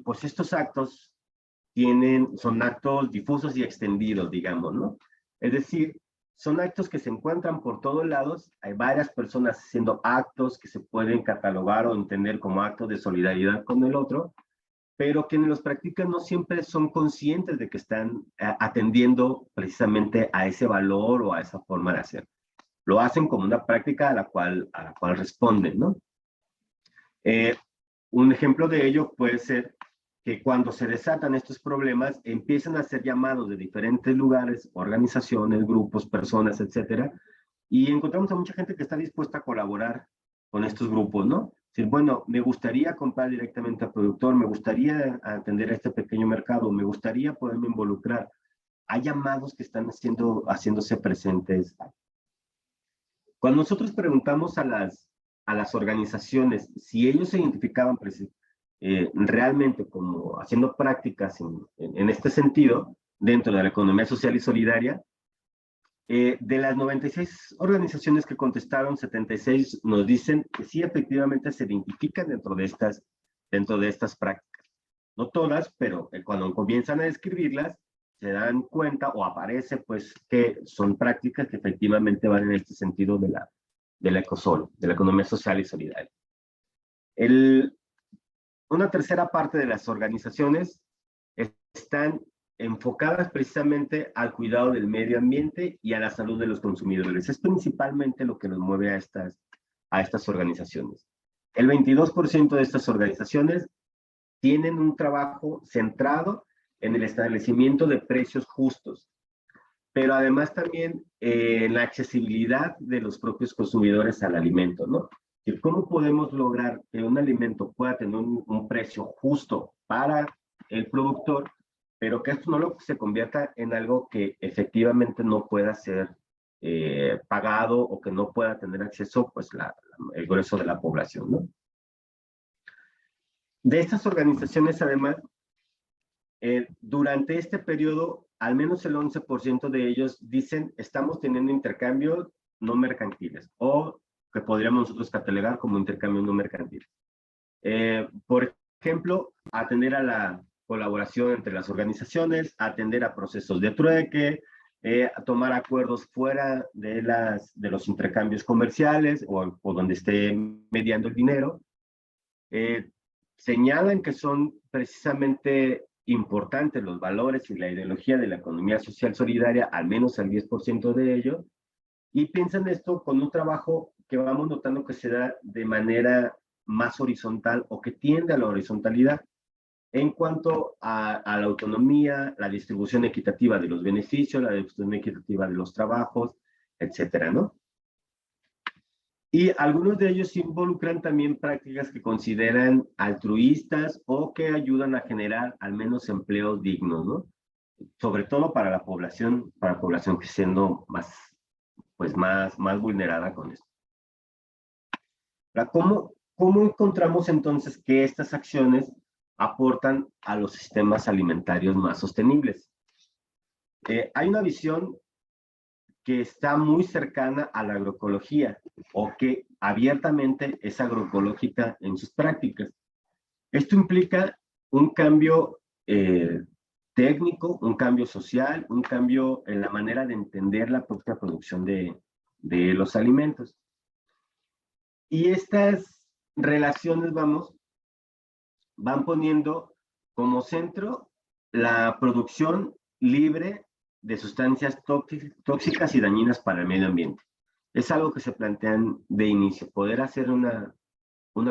pues estos actos son actos difusos y extendidos, digamos, ¿no? Es decir, son actos que se encuentran por todos lados, hay varias personas haciendo actos que se pueden catalogar o entender como actos de solidaridad con el otro, pero quienes los practican no siempre son conscientes de que están atendiendo precisamente a ese valor o a esa forma de hacer. Lo hacen como una práctica a la cual responden, ¿no? Un ejemplo de ello puede ser que cuando se desatan estos problemas, empiezan a ser llamados de diferentes lugares, organizaciones, grupos, personas, etcétera, y encontramos a mucha gente que está dispuesta a colaborar con estos grupos, ¿no? Es decir, bueno, me gustaría comprar directamente al productor, me gustaría atender a este pequeño mercado, me gustaría poderme involucrar. Hay llamados que están haciéndose presentes. Cuando nosotros preguntamos a las organizaciones si ellos se identificaban realmente como haciendo prácticas en este sentido, dentro de la economía social y solidaria, de las 96 organizaciones que contestaron, 76 nos dicen que sí, efectivamente se identifican dentro de estas prácticas. No todas, pero cuando comienzan a describirlas, se dan cuenta o aparece pues que son prácticas que efectivamente van en este sentido de la ECOSOL, de la economía social y solidaria. Una tercera parte de las organizaciones están enfocadas precisamente al cuidado del medio ambiente y a la salud de los consumidores. Es principalmente lo que nos mueve a estas organizaciones. El 22% de estas organizaciones tienen un trabajo centrado en el establecimiento de precios justos, pero además también en la accesibilidad de los propios consumidores al alimento, ¿no? ¿Cómo podemos lograr que un alimento pueda tener un precio justo para el productor, pero que esto no se convierta en algo que efectivamente no pueda ser pagado o que no pueda tener acceso pues el grueso de la población, ¿no? De estas organizaciones, además, durante este periodo, al menos el 11% de ellos dicen estamos teniendo intercambios no mercantiles o que podríamos nosotros catalogar como intercambios no mercantiles. Por ejemplo, atender a la colaboración entre las organizaciones, atender a procesos de trueque, a tomar acuerdos fuera de los intercambios comerciales o donde esté mediando el dinero. Señalan que son precisamente importantes los valores y la ideología de la economía social solidaria, al menos el 10% de ellos, y piensan esto con un trabajo que vamos notando que se da de manera más horizontal o que tiende a la horizontalidad en cuanto a la autonomía, la distribución equitativa de los beneficios, la distribución equitativa de los trabajos, etcétera, ¿no? Y algunos de ellos involucran también prácticas que consideran altruistas o que ayudan a generar al menos empleos dignos, ¿no? Sobre todo para la población que siendo más vulnerada con esto. ¿Cómo encontramos entonces que estas acciones aportan a los sistemas alimentarios más sostenibles? Hay una visión que está muy cercana a la agroecología o que abiertamente es agroecológica en sus prácticas. Esto implica un cambio técnico, un cambio social, un cambio en la manera de entender la propia producción de los alimentos. Y estas relaciones, van poniendo como centro la producción libre de sustancias tóxicas y dañinas para el medio ambiente. Es algo que se plantean de inicio, poder hacer una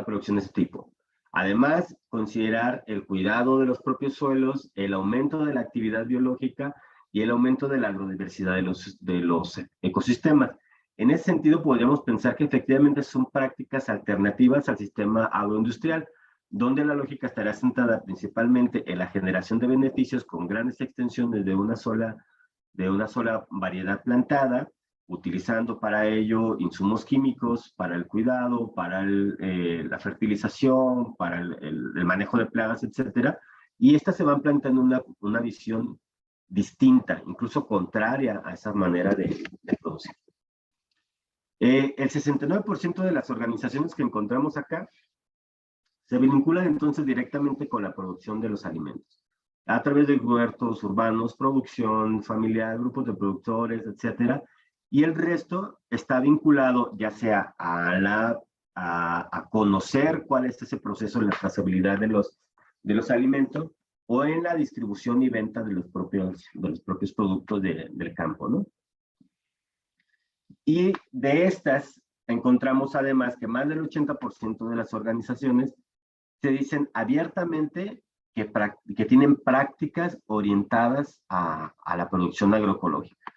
producción de este tipo. Además, considerar el cuidado de los propios suelos, el aumento de la actividad biológica y el aumento de la agrodiversidad de los ecosistemas. En ese sentido, podríamos pensar que efectivamente son prácticas alternativas al sistema agroindustrial, donde la lógica estará centrada principalmente en la generación de beneficios con grandes extensiones de una sola variedad plantada, utilizando para ello insumos químicos, para el cuidado, para la fertilización, para el manejo de plagas, etcétera. Y estas se van planteando una visión distinta, incluso contraria a esa manera de producir. El 69% de las organizaciones que encontramos acá se vinculan entonces directamente con la producción de los alimentos, a través de huertos urbanos, producción familiar, grupos de productores, etcétera, y el resto está vinculado ya sea a conocer cuál es ese proceso en la trazabilidad de los alimentos o en la distribución y venta de los propios productos del campo, ¿no? Y de estas encontramos además que más del 80% de las organizaciones se dicen abiertamente que tienen prácticas orientadas a la producción agroecológica.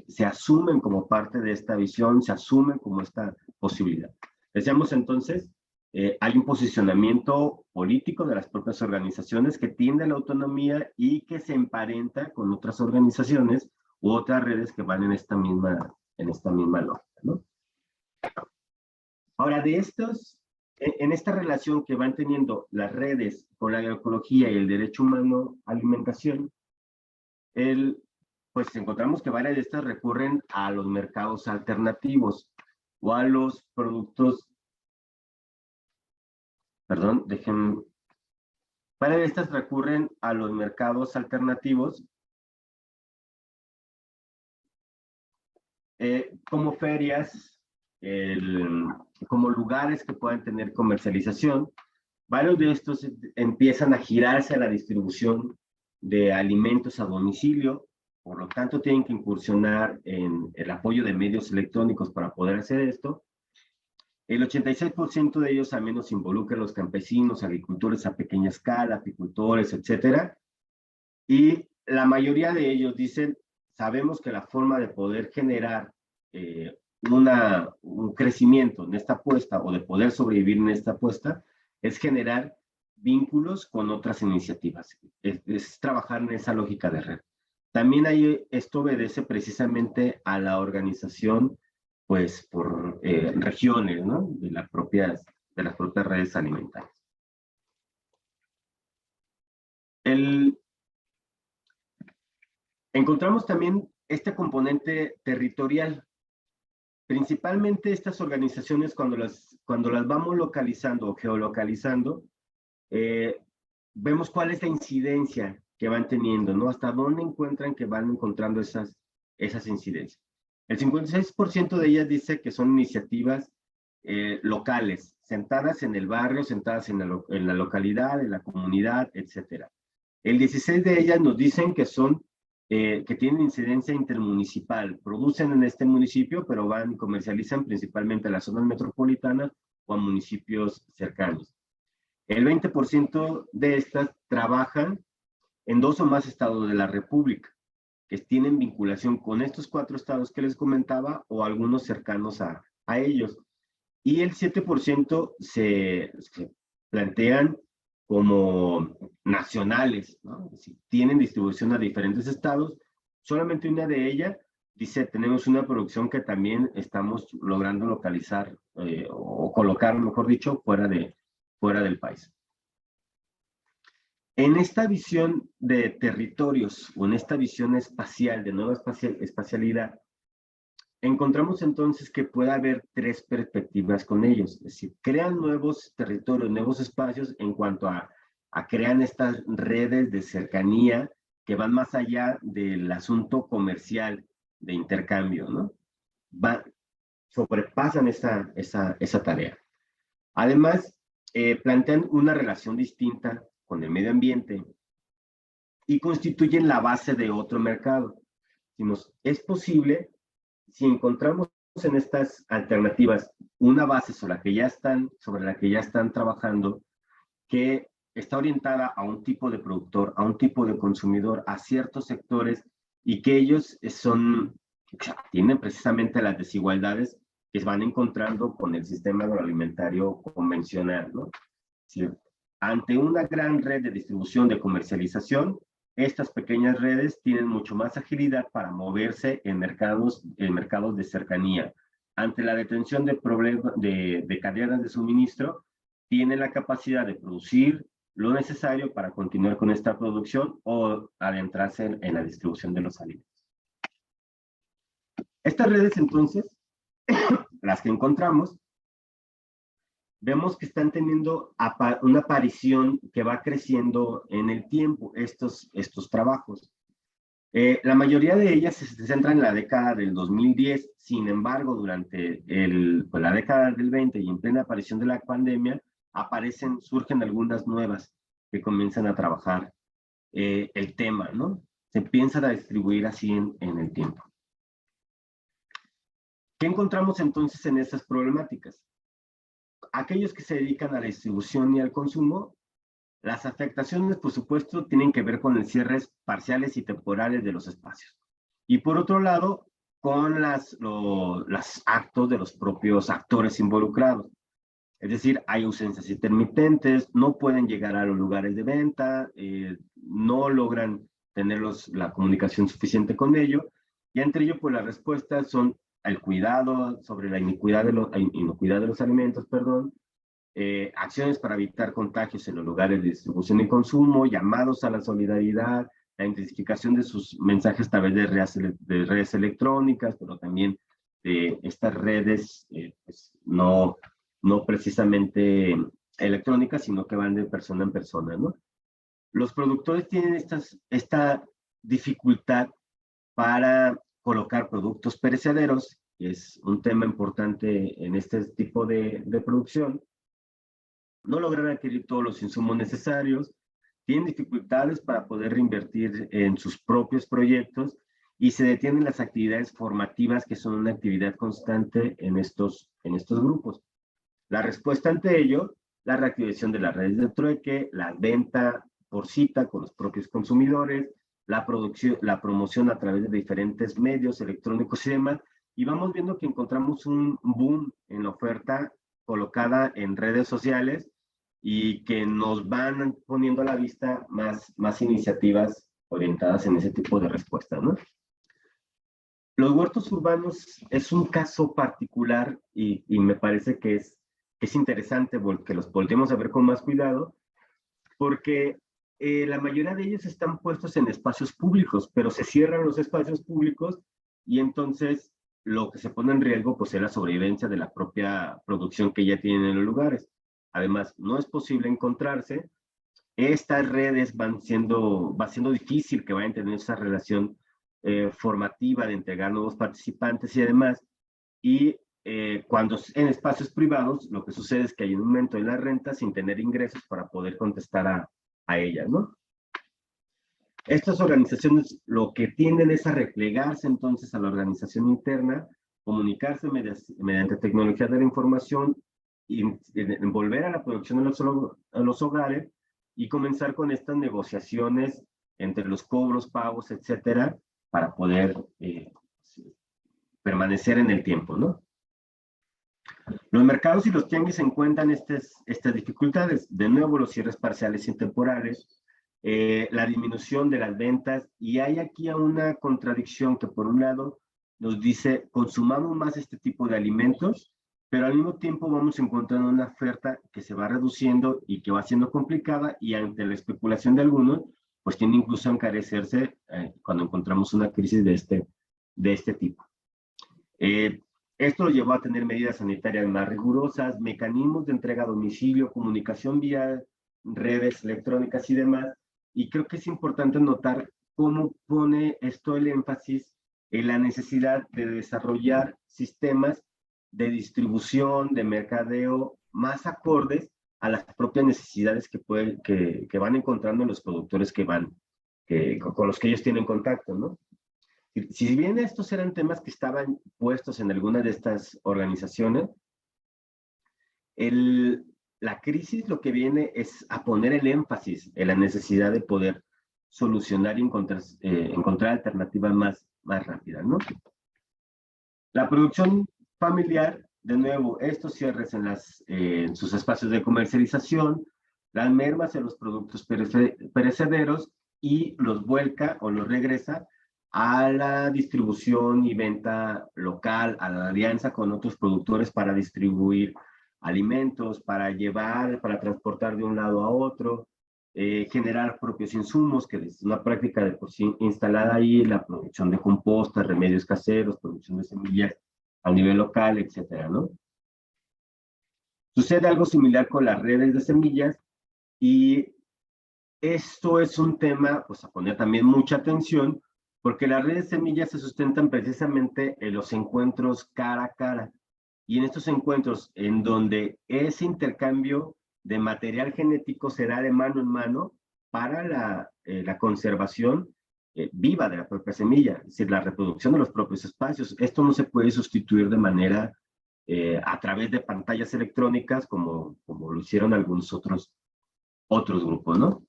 Se asumen como parte de esta visión, se asumen como esta posibilidad. Decíamos entonces, hay un posicionamiento político de las propias organizaciones que tiende a la autonomía y que se emparenta con otras organizaciones u otras redes que van en esta misma lógica, ¿no? Ahora, en esta relación que van teniendo las redes con la agroecología y el derecho humano a alimentación, pues encontramos que varias de estas recurren a los mercados alternativos o a los productos, varias de estas recurren a los mercados alternativos como ferias, como lugares que puedan tener comercialización. Varios de estos empiezan a girarse a la distribución de alimentos a domicilio, por lo tanto tienen que incursionar en el apoyo de medios electrónicos para poder hacer esto. El 86% de ellos al menos involucra a los campesinos, agricultores a pequeña escala, apicultores, etcétera. Y la mayoría de ellos dicen, sabemos que la forma de poder generar un crecimiento en esta apuesta o de poder sobrevivir en esta apuesta es generar vínculos con otras iniciativas, es trabajar en esa lógica de red. También esto obedece precisamente a la organización, pues, por regiones, ¿no? De las propias redes alimentarias. Encontramos también este componente territorial. Principalmente estas organizaciones, cuando las vamos localizando o geolocalizando, vemos cuál es la incidencia que van teniendo, ¿no? Hasta dónde encuentran que van encontrando esas incidencias. El 56% de ellas dice que son iniciativas locales, sentadas en el barrio, sentadas en la localidad, en la comunidad, etcétera. El 16% de ellas nos dicen que son que tienen incidencia intermunicipal, producen en este municipio, pero van y comercializan principalmente a las zonas metropolitanas o a municipios cercanos. El 20% de estas trabajan en 2 o más estados de la República, que tienen vinculación con estos 4 estados que les comentaba o algunos cercanos a ellos. Y el 7% se plantean como nacionales, ¿no? Es decir, tienen distribución a diferentes estados. Solamente una de ellas dice, tenemos una producción que también estamos logrando localizar o colocar, mejor dicho, fuera del país. En esta visión de territorios o en esta visión espacial, de nueva espacialidad, Encontramos entonces que puede haber tres perspectivas con ellos, es decir, crean nuevos territorios, nuevos espacios en cuanto a crean estas redes de cercanía que van más allá del asunto comercial de intercambio, ¿no? Sobrepasan esa tarea. Además, plantean una relación distinta con el medio ambiente y constituyen la base de otro mercado. Decimos, es posible, si encontramos en estas alternativas una base sobre la que ya están trabajando, que está orientada a un tipo de productor, a un tipo de consumidor, a ciertos sectores, y que ellos tienen precisamente las desigualdades que se van encontrando con el sistema agroalimentario convencional, ¿no? Es decir, ante una gran red de distribución, de comercialización, estas pequeñas redes tienen mucho más agilidad para moverse en mercados de cercanía. Ante la detención de cadenas de suministro, tienen la capacidad de producir lo necesario para continuar con esta producción o adentrarse en la distribución de los alimentos. Estas redes, entonces, las que encontramos, vemos que están teniendo una aparición que va creciendo en el tiempo, estos trabajos. La mayoría de ellas se centran en la década del 2010, sin embargo, durante la década del 20 y en plena aparición de la pandemia, surgen algunas nuevas que comienzan a trabajar el tema, ¿no? Se empiezan a distribuir así en el tiempo. ¿Qué encontramos entonces en estas problemáticas? Aquellos que se dedican a la distribución y al consumo, las afectaciones, por supuesto, tienen que ver con los cierres parciales y temporales de los espacios. Y por otro lado, con los actos de los propios actores involucrados. Es decir, hay ausencias intermitentes, no pueden llegar a los lugares de venta, no logran tener la comunicación suficiente con ello, y entre ello, pues las respuestas son el cuidado sobre la inocuidad de los alimentos, acciones para evitar contagios en los lugares de distribución y consumo, llamados a la solidaridad, la intensificación de sus mensajes a través de redes electrónicas, pero también de estas redes pues no precisamente electrónicas, sino que van de persona en persona, ¿no? Los productores tienen esta dificultad para colocar productos perecederos, que es un tema importante en este tipo de producción. No logran adquirir todos los insumos necesarios, tienen dificultades para poder reinvertir en sus propios proyectos y se detienen las actividades formativas, que son una actividad constante en estos grupos. La respuesta ante ello, la reactivación de las redes de trueque, la venta por cita con los propios consumidores, la promoción a través de diferentes medios electrónicos y demás, y vamos viendo que encontramos un boom en la oferta colocada en redes sociales y que nos van poniendo a la vista más iniciativas orientadas en ese tipo de respuestas, ¿no? Los huertos urbanos es un caso particular y me parece que es interesante que los volteemos a ver con más cuidado, porque la mayoría de ellos están puestos en espacios públicos, pero se cierran los espacios públicos y entonces lo que se pone en riesgo pues es la sobrevivencia de la propia producción que ya tienen en los lugares. Además, no es posible encontrarse. Estas redes va siendo difícil que vayan a tener esa relación formativa de entregar nuevos participantes y demás. Y cuando en espacios privados, lo que sucede es que hay un aumento en la renta sin tener ingresos para poder contestar a ellas, ¿no? Estas organizaciones lo que tienden es a replegarse entonces a la organización interna, comunicarse mediante tecnología de la información, y volver a la producción a los hogares y comenzar con estas negociaciones entre los cobros, pagos, etcétera, para poder permanecer en el tiempo, ¿no? Los mercados y los tianguis encuentran estas dificultades. De nuevo, los cierres parciales y temporales, la disminución de las ventas, y hay aquí una contradicción que por un lado nos dice, consumamos más este tipo de alimentos, pero al mismo tiempo vamos encontrando una oferta que se va reduciendo y que va siendo complicada, y ante la especulación de algunos, pues tiende incluso a encarecerse cuando encontramos una crisis de este tipo. Esto lo llevó a tener medidas sanitarias más rigurosas, mecanismos de entrega a domicilio, comunicación vía redes electrónicas y demás. Y creo que es importante notar cómo pone esto el énfasis en la necesidad de desarrollar sistemas de distribución, de mercadeo más acordes a las propias necesidades que van encontrando los productores con los que ellos tienen contacto, ¿no? Si bien estos eran temas que estaban puestos en alguna de estas organizaciones, la crisis lo que viene es a poner el énfasis en la necesidad de poder solucionar y encontrar alternativas más rápidas, ¿no? La producción familiar, de nuevo, estos cierres en sus espacios de comercialización, las mermas en los productos perecederos y los vuelca o los regresa a la distribución y venta local, a la alianza con otros productores para distribuir alimentos, para transportar de un lado a otro, generar propios insumos, que es una práctica de por sí instalada ahí, la producción de composta, remedios caseros, producción de semillas a nivel local, etcétera, ¿no? Sucede algo similar con las redes de semillas y esto es un tema, pues, a poner también mucha atención, porque las redes de semillas se sustentan precisamente en los encuentros cara a cara. Y en estos encuentros, en donde ese intercambio de material genético se da de mano en mano para la conservación viva de la propia semilla, es decir, la reproducción de los propios espacios. Esto no se puede sustituir de manera a través de pantallas electrónicas como lo hicieron algunos otros grupos, ¿no?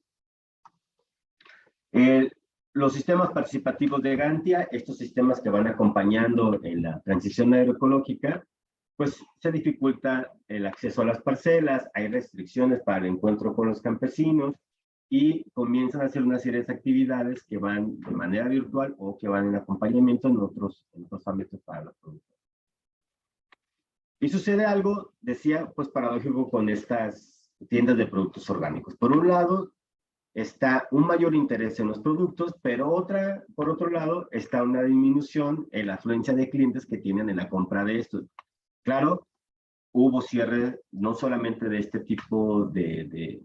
Los sistemas participativos de Gantia, estos sistemas que van acompañando en la transición agroecológica, pues se dificulta el acceso a las parcelas, hay restricciones para el encuentro con los campesinos y comienzan a hacer una serie de actividades que van de manera virtual o que van en acompañamiento en otros ámbitos para la producción. Y sucede algo, decía, pues paradójico con estas tiendas de productos orgánicos. Por un lado, está un mayor interés en los productos, pero por otro lado, está una disminución en la afluencia de clientes que tienen en la compra de estos. Claro, hubo cierre no solamente de este tipo de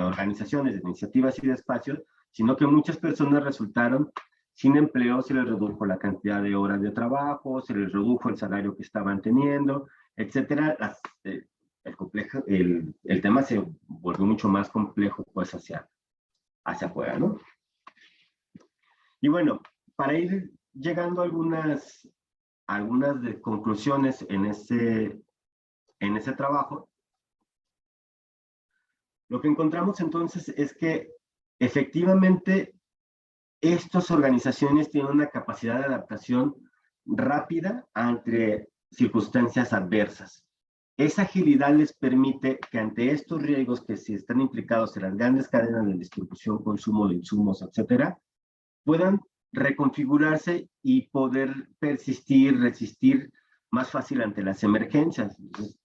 organizaciones, de iniciativas y de espacios, sino que muchas personas resultaron sin empleo, se les redujo la cantidad de horas de trabajo, se les redujo el salario que estaban teniendo, etcétera. El tema se volvió mucho más complejo, pues, hacia afuera, ¿no? Y bueno, para ir llegando a algunas de conclusiones en ese trabajo, lo que encontramos entonces es que efectivamente estas organizaciones tienen una capacidad de adaptación rápida ante circunstancias adversas. Esa agilidad les permite que ante estos riesgos que sí están implicados en las grandes cadenas de distribución, consumo de insumos, etcétera, puedan reconfigurarse y poder resistir más fácil ante las emergencias. Entonces,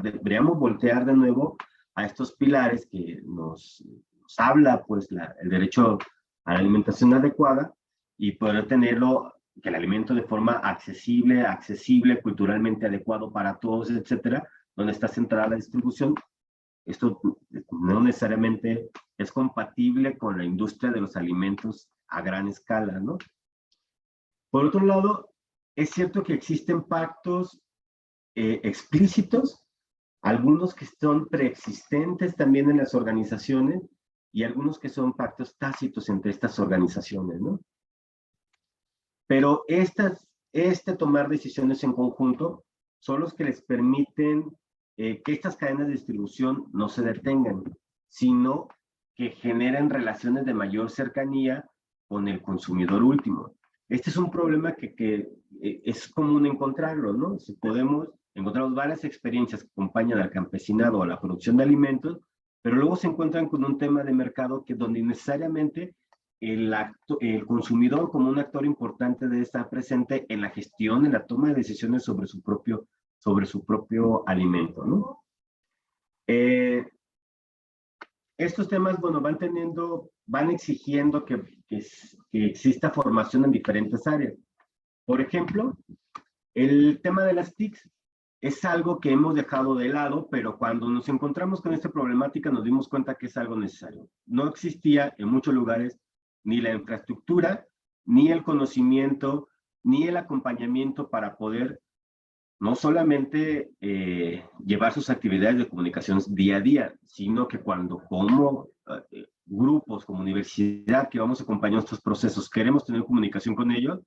deberíamos voltear de nuevo a estos pilares que nos habla, pues, el derecho a la alimentación adecuada y poder tenerlo, que el alimento de forma accesible, culturalmente adecuado para todos, etcétera, donde está centrada la distribución. Esto no necesariamente es compatible con la industria de los alimentos a gran escala, ¿no? Por otro lado, es cierto que existen pactos explícitos, algunos que son preexistentes también en las organizaciones y algunos que son pactos tácitos entre estas organizaciones, ¿no? Pero tomar decisiones en conjunto son los que les permiten que estas cadenas de distribución no se detengan, sino que generen relaciones de mayor cercanía con el consumidor último. Este es un problema que es común encontrarlo, ¿no? Si encontramos varias experiencias que acompañan al campesinado o a la producción de alimentos, pero luego se encuentran con un tema de mercado donde necesariamente el consumidor como un actor importante debe estar presente en la gestión, en la toma de decisiones sobre su propio alimento, ¿no? Estos temas, bueno, van exigiendo que exista formación en diferentes áreas. Por ejemplo, El tema de las TICs es algo que hemos dejado de lado, pero cuando nos encontramos con esta problemática nos dimos cuenta que es algo necesario. No existía en muchos lugares ni la infraestructura, ni el conocimiento, ni el acompañamiento para poder no solamente llevar sus actividades de comunicación día a día, sino que cuando como grupos, como universidad, que vamos acompañando estos procesos, queremos tener comunicación con ellos,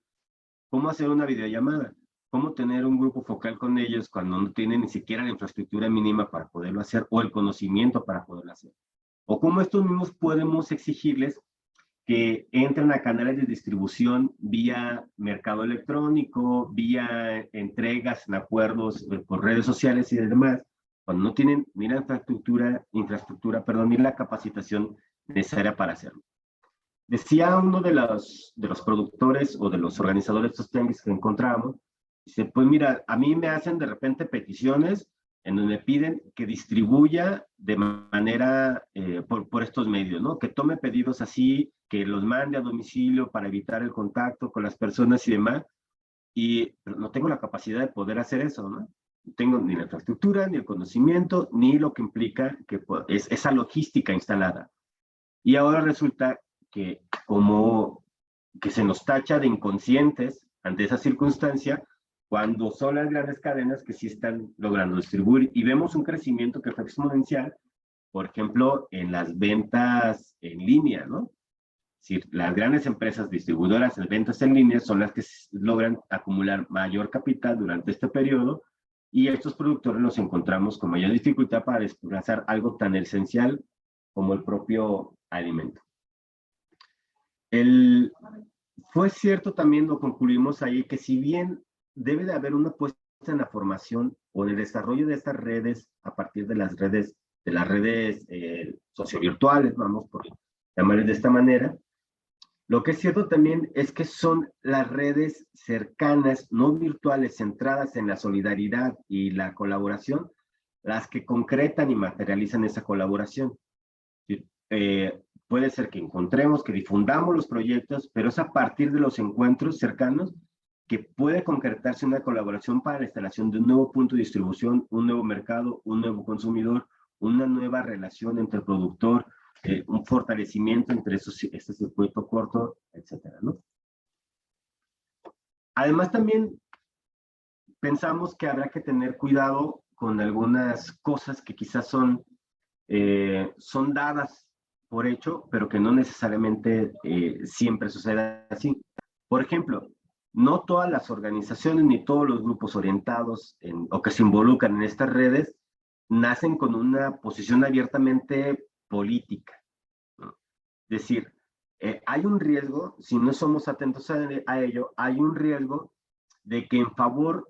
¿cómo hacer una videollamada? ¿Cómo tener un grupo focal con ellos cuando no tienen ni siquiera la infraestructura mínima para poderlo hacer o el conocimiento para poderlo hacer? O cómo estos mismos podemos exigirles que entren a canales de distribución vía mercado electrónico, vía entregas en acuerdos por redes sociales y demás, cuando no tienen ni la ni la capacitación necesaria para hacerlo. Decía uno de los productores o de los organizadores de estos tianguis que encontramos, dice, pues mira, a mí me hacen de repente peticiones en donde piden que distribuya de manera por estos medios, ¿no? Que tome pedidos así, que los mande a domicilio para evitar el contacto con las personas y demás, pero no tengo la capacidad de poder hacer eso, ¿no? No tengo ni la infraestructura, ni el conocimiento, ni lo que implica que es esa logística instalada. Y ahora resulta que como que se nos tacha de inconscientes ante esa circunstancia, cuando son las grandes cadenas que sí están logrando distribuir. Y vemos un crecimiento que fue exponencial, por ejemplo, en las ventas en línea, ¿no? Es decir, las grandes empresas distribuidoras de ventas en línea son las que logran acumular mayor capital durante este periodo, y estos productores los encontramos con mayor dificultad para desplazar algo tan esencial como el propio alimento. Fue cierto también, lo concluimos ahí, que si bien debe de haber una puesta en la formación o en el desarrollo de estas redes a partir de las redes sociovirtuales, vamos por llamarles de esta manera, lo que es cierto también es que son las redes cercanas, no virtuales, centradas en la solidaridad y la colaboración, las que concretan y materializan esa colaboración. Puede ser que encontremos, que difundamos los proyectos, pero es a partir de los encuentros cercanos que puede concretarse una colaboración para la instalación de un nuevo punto de distribución, un nuevo mercado, un nuevo consumidor, una nueva relación entre el productor, un fortalecimiento entre este circuito corto, etcétera, ¿no? Además, también pensamos que habrá que tener cuidado con algunas cosas que quizás son dadas por hecho, pero que no necesariamente siempre sucede así. Por ejemplo, no todas las organizaciones ni todos los grupos orientados o que se involucran en estas redes nacen con una posición abiertamente política, ¿no? Es decir, hay un riesgo, si no somos atentos a ello, hay un riesgo de que en favor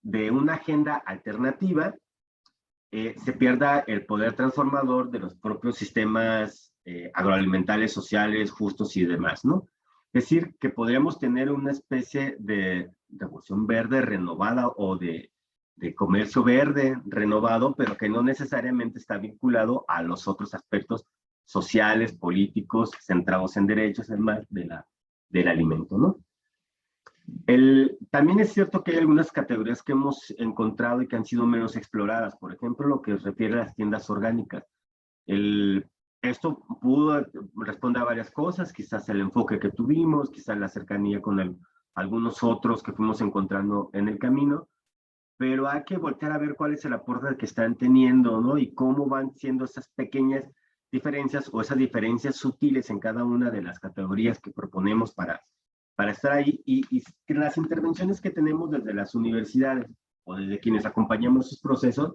de una agenda alternativa se pierda el poder transformador de los propios sistemas agroalimentarios, sociales, justos y demás, ¿no? Es decir, que podríamos tener una especie de revolución verde renovada o de comercio verde renovado, pero que no necesariamente está vinculado a los otros aspectos sociales, políticos, centrados en derechos, además del alimento, ¿no? También es cierto que hay algunas categorías que hemos encontrado y que han sido menos exploradas. Por ejemplo, lo que refiere a las tiendas orgánicas. Esto pudo responder a varias cosas, quizás el enfoque que tuvimos, quizás la cercanía con algunos otros que fuimos encontrando en el camino, pero hay que voltear a ver cuál es el aporte que están teniendo, ¿no? Y cómo van siendo esas pequeñas diferencias o esas diferencias sutiles en cada una de las categorías que proponemos para estar ahí, y que las intervenciones que tenemos desde las universidades o desde quienes acompañamos esos procesos,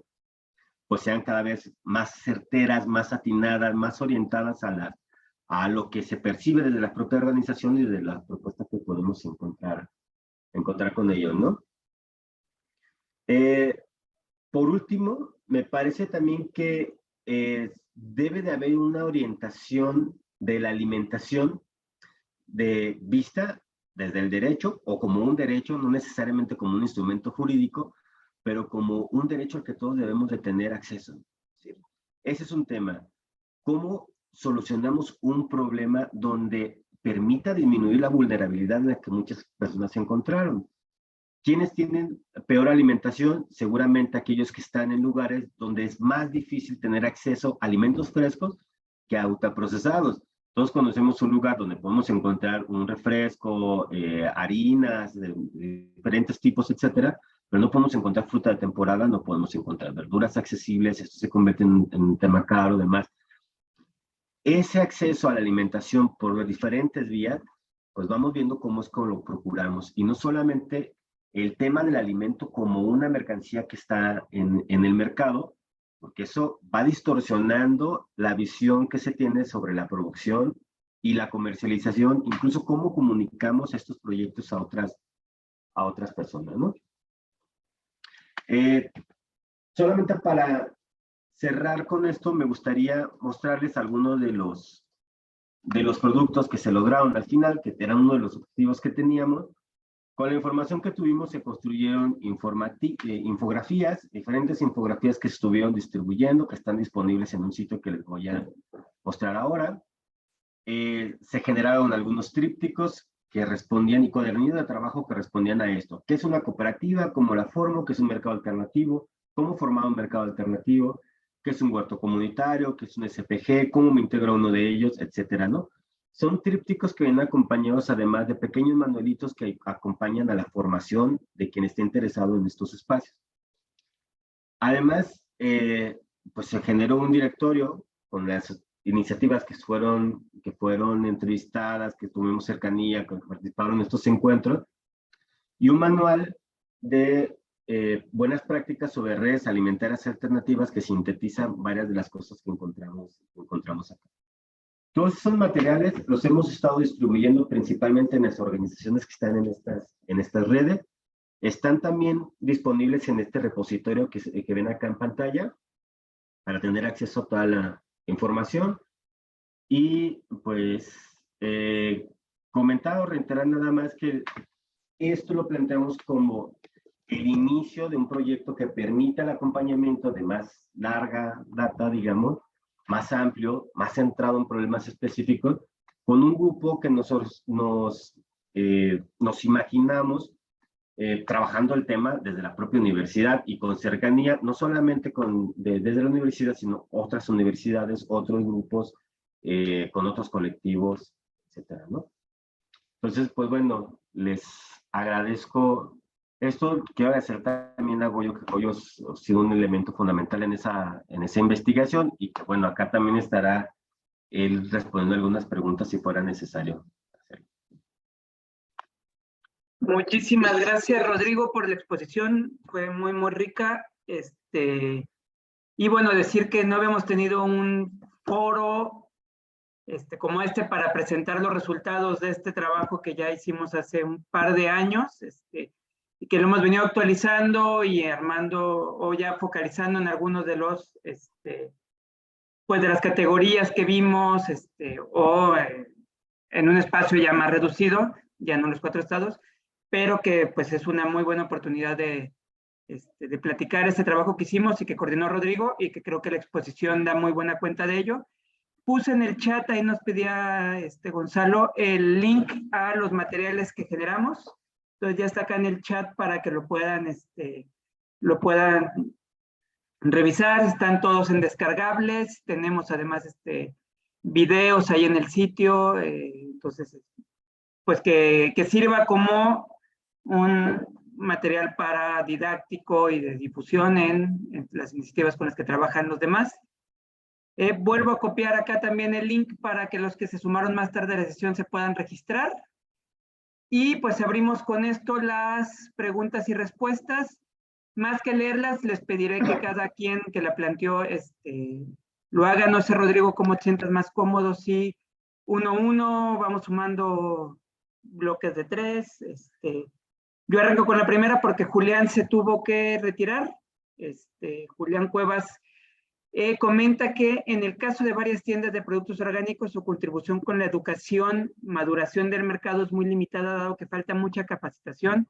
pues sean cada vez más certeras, más atinadas, más orientadas a lo que se percibe desde la propia organización y de las propuestas que podemos encontrar con ellos, ¿no? Por último, me parece también que debe de haber una orientación de la alimentación vista desde el derecho, o como un derecho, no necesariamente como un instrumento jurídico, pero como un derecho al que todos debemos de tener acceso. ¿Sí? Ese es un tema. ¿Cómo solucionamos un problema donde permita disminuir la vulnerabilidad en la que muchas personas se encontraron? ¿Quiénes tienen peor alimentación? Seguramente aquellos que están en lugares donde es más difícil tener acceso a alimentos frescos que a ultraprocesados. Todos conocemos un lugar donde podemos encontrar un refresco, harinas de diferentes tipos, etcétera, pero no podemos encontrar fruta de temporada, no podemos encontrar verduras accesibles, esto se convierte en un tema caro, demás. Ese acceso a la alimentación por las diferentes vías, pues vamos viendo cómo es que lo procuramos. Y no solamente el tema del alimento como una mercancía que está en el mercado, porque eso va distorsionando la visión que se tiene sobre la producción y la comercialización, incluso cómo comunicamos estos proyectos a otras personas, ¿no? Solamente para cerrar con esto, me gustaría mostrarles algunos de los productos que se lograron al final, que eran uno de los objetivos que teníamos. Con la información que tuvimos se construyeron infografías, diferentes infografías que se estuvieron distribuyendo, que están disponibles en un sitio que les voy a mostrar ahora. Se generaron algunos trípticos que respondían y cuadernillos de trabajo que respondían a esto. ¿Qué es una cooperativa? ¿Cómo la formo? ¿Qué es un mercado alternativo? ¿Cómo formar un mercado alternativo? ¿Qué es un huerto comunitario? ¿Qué es un SPG? ¿Cómo me integro a uno de ellos? Etcétera, ¿no? Son trípticos que vienen acompañados además de pequeños manualitos que acompañan a la formación de quien esté interesado en estos espacios. Además, pues se generó un directorio con las iniciativas que fueron entrevistadas, que tuvimos cercanía, que participaron en estos encuentros, y un manual de buenas prácticas sobre redes alimentarias alternativas que sintetizan varias de las cosas que encontramos acá. Todos esos materiales los hemos estado distribuyendo principalmente en las organizaciones que están en estas redes. Están también disponibles en este repositorio que ven acá en pantalla para tener acceso a toda la información. Y pues comentar o reiterar nada más que esto lo planteamos como el inicio de un proyecto que permita el acompañamiento de más larga data, digamos, más amplio, más centrado en problemas específicos, con un grupo que nosotros nos imaginamos trabajando el tema desde la propia universidad y con cercanía, no solamente desde la universidad, sino otras universidades, otros grupos, con otros colectivos, etcétera, ¿no? Entonces, pues bueno, les agradezco esto. Quiero agradecer también a Goyo, que Goyo ha sido un elemento fundamental en esa investigación y que bueno, acá también estará él respondiendo algunas preguntas si fuera necesario. Muchísimas gracias, Rodrigo, por la exposición. Fue muy, muy rica. Y bueno, decir que no habíamos tenido un foro como para presentar los resultados de este trabajo que ya hicimos hace un par de años, y que lo hemos venido actualizando y armando o ya focalizando en algunos de los, pues de las categorías que vimos, o en un espacio ya más reducido, ya no en los 4 estados, pero que pues es una muy buena oportunidad de platicar este trabajo que hicimos y que coordinó Rodrigo, y que creo que la exposición da muy buena cuenta de ello. Puse en el chat, ahí nos pedía Gonzalo, el link a los materiales que generamos. Entonces ya está acá en el chat para que lo puedan revisar. Están todos en descargables. Tenemos además videos ahí en el sitio. Entonces, pues que sirva como un material para didáctico y de difusión en las iniciativas con las que trabajan los demás. Vuelvo a copiar acá también el link para que los que se sumaron más tarde a la sesión se puedan registrar. Y pues abrimos con esto las preguntas y respuestas. Más que leerlas, les pediré que cada quien que la planteó lo haga. No sé, Rodrigo, cómo te sientas más cómodo. Si uno a uno, vamos sumando bloques de 3. Yo arranco con la primera porque Julián se tuvo que retirar. Julián Cuevas comenta que en el caso de varias tiendas de productos orgánicos, su contribución con la educación, maduración del mercado es muy limitada, dado que falta mucha capacitación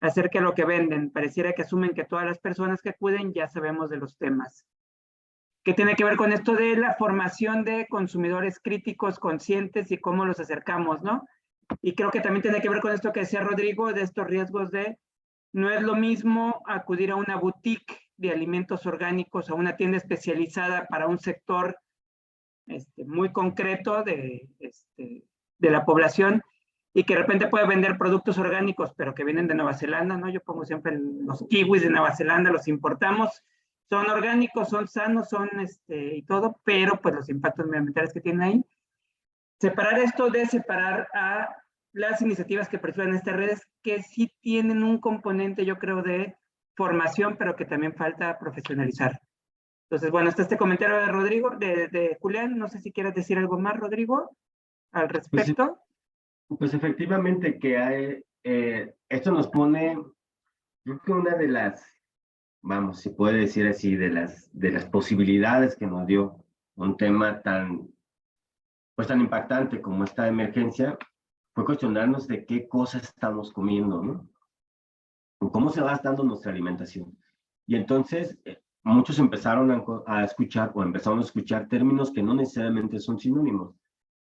acerca de lo que venden. Pareciera que asumen que todas las personas que acuden ya sabemos de los temas. ¿Qué tiene que ver con esto de la formación de consumidores críticos, conscientes y cómo los acercamos, ¿no? Y creo que también tiene que ver con esto que decía Rodrigo, de estos riesgos de No es lo mismo acudir a una boutique de alimentos orgánicos, a una tienda especializada para un sector muy concreto de la población, y que de repente puede vender productos orgánicos, pero que vienen de Nueva Zelanda, ¿no? Yo pongo siempre los kiwis de Nueva Zelanda, los importamos, son orgánicos, son sanos, son y todo, pero pues los impactos medioambientales que tienen ahí. Separar esto de separar a las iniciativas que perciben estas redes, que sí tienen un componente, yo creo, de formación, pero que también falta profesionalizar. Entonces, bueno, está este comentario de Rodrigo, de Julián. No sé si quieres decir algo más, Rodrigo, al respecto. Pues efectivamente que hay, esto nos pone, yo creo que una de las, vamos, se puede decir así, de las posibilidades que nos dio un tema tan impactante como esta emergencia, fue cuestionarnos de qué cosas estamos comiendo, ¿no? Cómo se va dando nuestra alimentación. Y entonces, muchos empezaron a escuchar, o empezaron a escuchar términos que no necesariamente son sinónimos.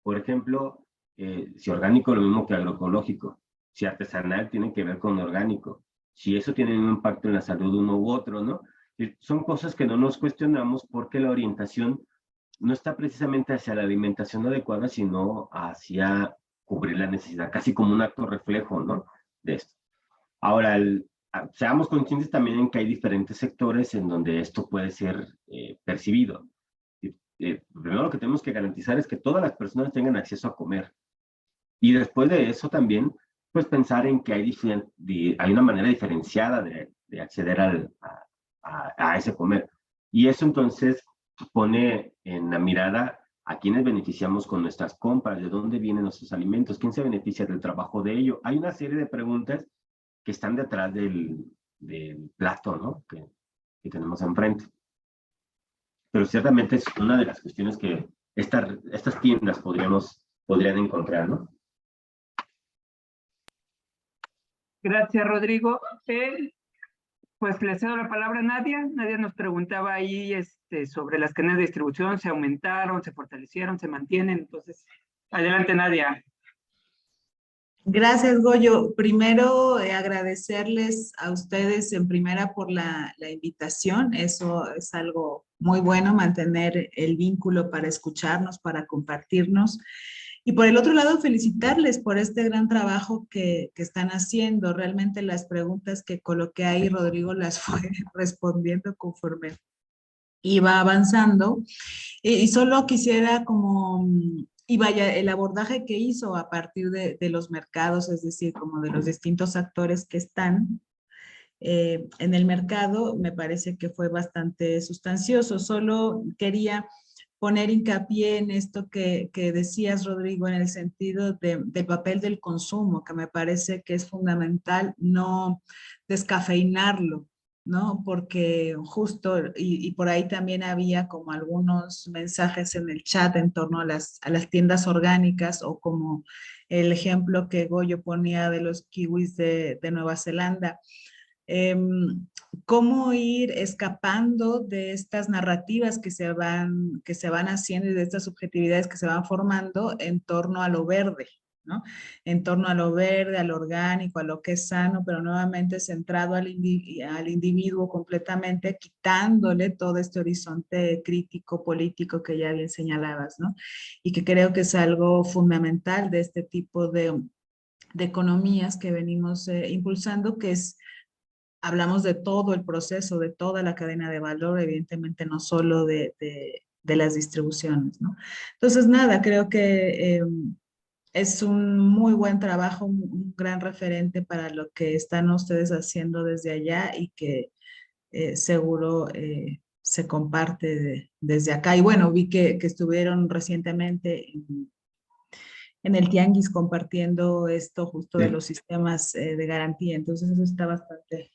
Por ejemplo, si orgánico es lo mismo que agroecológico, si artesanal tiene que ver con orgánico, si eso tiene un impacto en la salud de uno u otro, ¿no? Son cosas que no nos cuestionamos porque la orientación no está precisamente hacia la alimentación adecuada, sino hacia cubrir la necesidad, casi como un acto reflejo, ¿no? De esto. Ahora, seamos conscientes también en que hay diferentes sectores en donde esto puede ser percibido. Primero lo que tenemos que garantizar es que todas las personas tengan acceso a comer. Y después de eso también, pues pensar en que hay una manera diferenciada de acceder a ese comer. Y eso entonces pone en la mirada a quienes beneficiamos con nuestras compras, de dónde vienen nuestros alimentos, quién se beneficia del trabajo de ello. Hay una serie de preguntas que están detrás del plato, ¿no? que tenemos enfrente. Pero ciertamente es una de las cuestiones que estas tiendas podrían encontrar, ¿no? Gracias, Rodrigo. Pues le cedo la palabra a Nadia. Nadia nos preguntaba ahí sobre las cadenas de distribución, ¿se aumentaron, se fortalecieron, se mantienen? Entonces, adelante, Nadia. Gracias, Goyo. Primero, agradecerles a ustedes en primera por la invitación. Eso es algo muy bueno, mantener el vínculo para escucharnos, para compartirnos. Y por el otro lado, felicitarles por este gran trabajo que están haciendo. Realmente las preguntas que coloqué ahí, Rodrigo las fue respondiendo conforme iba avanzando. Y solo quisiera como... Y vaya, el abordaje que hizo a partir de los mercados, es decir, como de los distintos actores que están en el mercado, me parece que fue bastante sustancioso. Solo quería poner hincapié en esto que decías, Rodrigo, en el sentido del papel del consumo, que me parece que es fundamental no descafeinarlo, ¿no? Porque justo, y por ahí también había como algunos mensajes en el chat en torno a las tiendas orgánicas, o como el ejemplo que Goyo ponía de los kiwis de Nueva Zelanda. Cómo ir escapando de estas narrativas que se van haciendo, y de estas subjetividades que se van formando en torno a lo verde, ¿no? En torno a lo verde, a lo orgánico, a lo que es sano, pero nuevamente centrado al individuo completamente, quitándole todo este horizonte crítico, político que ya bien señalabas, ¿no? Y que creo que es algo fundamental de este tipo de economías que venimos impulsando, que es... Hablamos de todo el proceso, de toda la cadena de valor, evidentemente no solo de las distribuciones, ¿no? Entonces, nada, creo que es un muy buen trabajo, un gran referente para lo que están ustedes haciendo desde allá, y que seguro se comparte desde acá. Y bueno, vi que estuvieron recientemente en el Tianguis compartiendo esto justo de los sistemas de garantía. Entonces eso está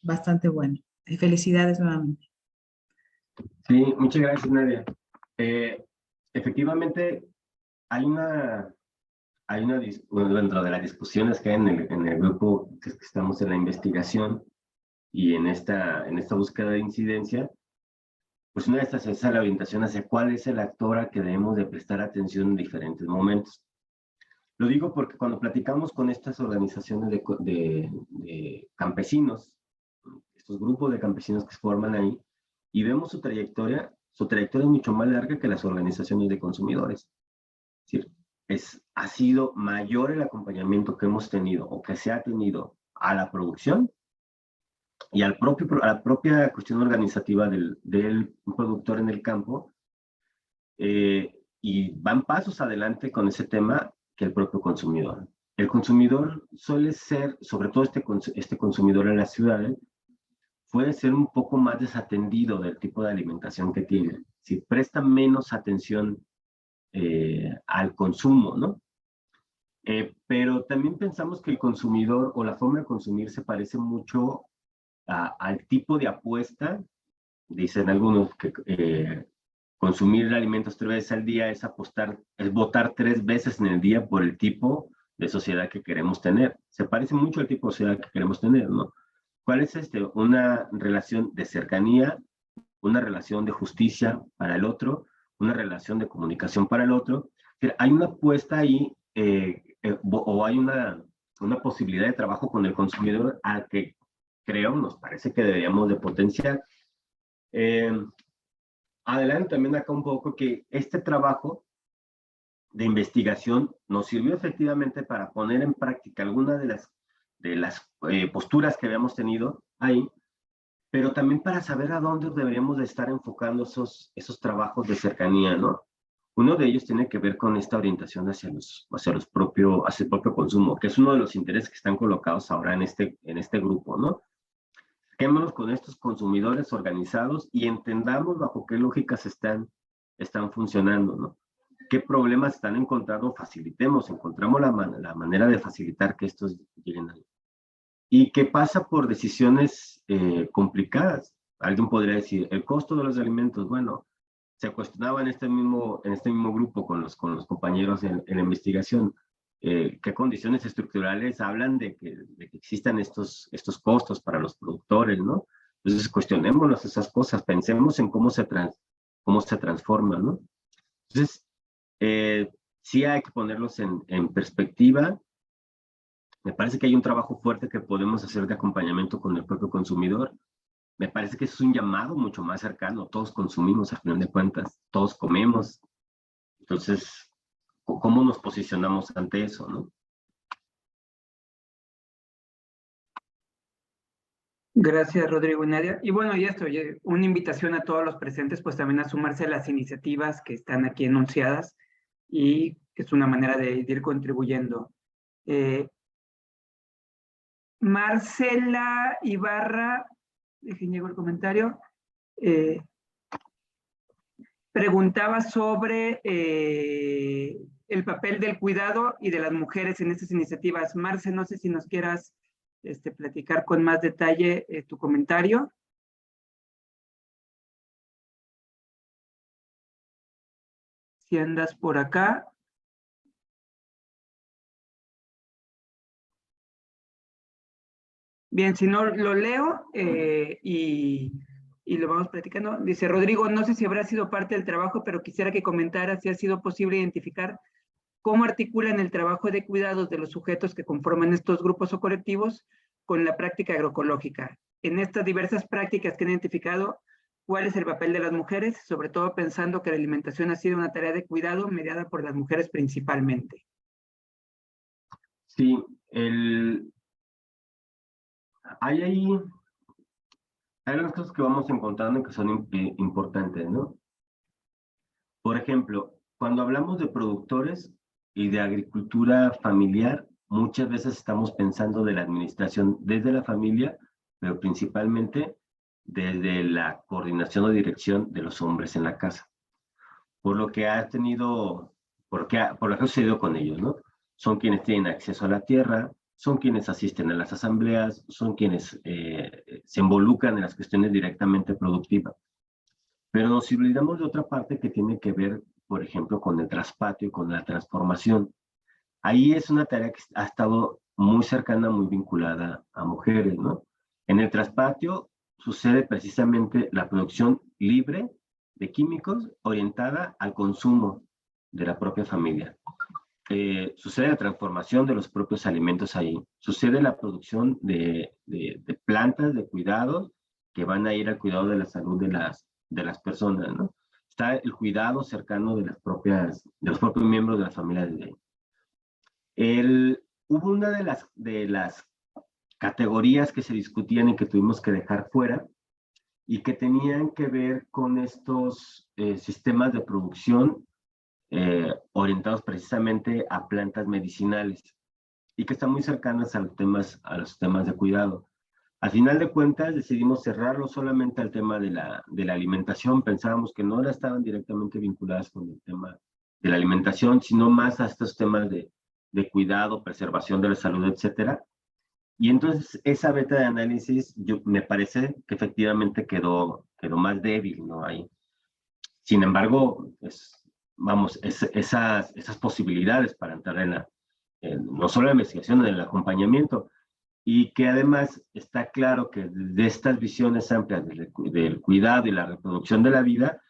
bastante bueno. Y felicidades nuevamente. Sí, muchas gracias, Nadia. Efectivamente, dentro de las discusiones que hay en el grupo que estamos en la investigación y en esta búsqueda de incidencia, pues una de estas es la orientación hacia cuál es el actor al que debemos de prestar atención en diferentes momentos. Lo digo porque cuando platicamos con estas organizaciones de campesinos, estos grupos de campesinos que se forman ahí, y vemos su trayectoria es mucho más larga que las organizaciones de consumidores. Es decir, ha sido mayor el acompañamiento que hemos tenido o que se ha tenido a la producción y a la propia cuestión organizativa del productor en el campo, y van pasos adelante con ese tema que el propio consumidor. El consumidor suele ser, sobre todo este consumidor en las ciudades, puede ser un poco más desatendido del tipo de alimentación que tiene. Si presta menos atención al consumo, ¿no? Pero también pensamos que el consumidor o la forma de consumir se parece mucho al tipo de apuesta. Dicen algunos que consumir alimentos 3 veces al día es votar 3 veces en el día por el tipo de sociedad que queremos tener. Se parece mucho al tipo de sociedad que queremos tener, ¿no? ¿Cuál es una relación de cercanía, una relación de justicia para el otro, una relación de comunicación para el otro? Hay una apuesta ahí, o hay una posibilidad de trabajo con el consumidor al que nos parece que deberíamos de potenciar. Adelante también acá un poco que este trabajo de investigación nos sirvió efectivamente para poner en práctica algunas de las posturas que habíamos tenido ahí, pero también para saber a dónde deberíamos de estar enfocando esos trabajos de cercanía, ¿no? Uno de ellos tiene que ver con esta orientación hacia el propio consumo, que es uno de los intereses que están colocados ahora en este grupo, ¿no? Quedémonos con estos consumidores organizados y entendamos bajo qué lógicas están funcionando, ¿no? ¿Qué problemas están encontrando? Encontramos la manera de facilitar que estos lleguen ahí. Y que pasa por decisiones complicadas. Alguien podría decir, el costo de los alimentos, bueno, se cuestionaba en este mismo grupo con los compañeros en la investigación, qué condiciones estructurales hablan de que existan estos costos para los productores, ¿no? Entonces cuestionémonos esas cosas, pensemos en cómo se transforma, ¿no? Entonces, sí hay que ponerlos en perspectiva. Me parece que hay un trabajo fuerte que podemos hacer de acompañamiento con el propio consumidor. Me parece que es un llamado mucho más cercano. Todos consumimos, al final de cuentas, todos comemos. Entonces, ¿cómo nos posicionamos ante eso, no? Gracias, Rodrigo y Nadia. Y bueno, y esto, una invitación a todos los presentes, pues también a sumarse a las iniciativas que están aquí enunciadas y que es una manera de ir contribuyendo. Marcela Ibarra, dejen llego el comentario, preguntaba sobre el papel del cuidado y de las mujeres en estas iniciativas. Marce, no sé si nos quieras platicar con más detalle tu comentario. Si andas por acá. Bien, si no, lo leo y lo vamos platicando. Dice Rodrigo, no sé si habrá sido parte del trabajo, pero quisiera que comentara si ha sido posible identificar cómo articulan el trabajo de cuidados de los sujetos que conforman estos grupos o colectivos con la práctica agroecológica. En estas diversas prácticas que han identificado, ¿cuál es el papel de las mujeres? Sobre todo pensando que la alimentación ha sido una tarea de cuidado mediada por las mujeres principalmente. Sí, hay unas cosas que vamos encontrando que son importantes, ¿no? Por ejemplo, cuando hablamos de productores y de agricultura familiar, muchas veces estamos pensando de la administración desde la familia, pero principalmente desde la coordinación o dirección de los hombres en la casa. Por lo que ha sucedido con ellos, ¿no? Son quienes tienen acceso a la tierra, son quienes asisten a las asambleas, son quienes se involucran en las cuestiones directamente productivas. Pero nos olvidamos de otra parte que tiene que ver, por ejemplo, con el traspatio y con la transformación. Ahí es una tarea que ha estado muy cercana, muy vinculada a mujeres, ¿no? En el traspatio sucede precisamente la producción libre de químicos orientada al consumo de la propia familia. Sucede la transformación de los propios alimentos ahí. Sucede la producción de plantas de cuidado que van a ir al cuidado de la salud de las personas, ¿no? Está el cuidado cercano de los propios miembros de la familia de hubo una de las categorías que se discutían y que tuvimos que dejar fuera, y que tenían que ver con estos sistemas de producción orientados precisamente a plantas medicinales y que están muy cercanas a los temas de cuidado. Al final de cuentas decidimos cerrarlo solamente al tema de la alimentación. Pensábamos que no estaban directamente vinculadas con el tema de la alimentación, sino más a estos temas de cuidado, preservación de la salud, etcétera. Y entonces esa beta de análisis me parece que efectivamente quedó más débil, ¿no? Ahí. Sin embargo, esas posibilidades para entrar no solo en la investigación, en el acompañamiento, y que además está claro que de estas visiones amplias del cuidado y la reproducción de la vida,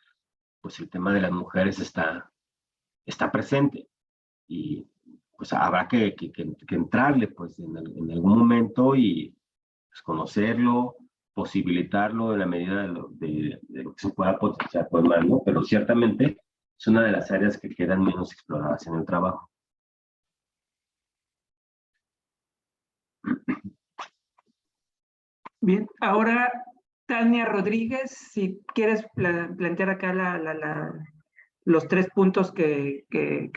pues el tema de las mujeres está presente. Y pues habrá que entrarle pues en algún momento y pues, conocerlo, posibilitarlo en la medida de lo que se pueda potenciar pues más, ¿no? Pero ciertamente es una de las áreas que quedan menos exploradas en el trabajo. Bien, ahora Tania Rodríguez, si quieres plantear acá los 3 puntos que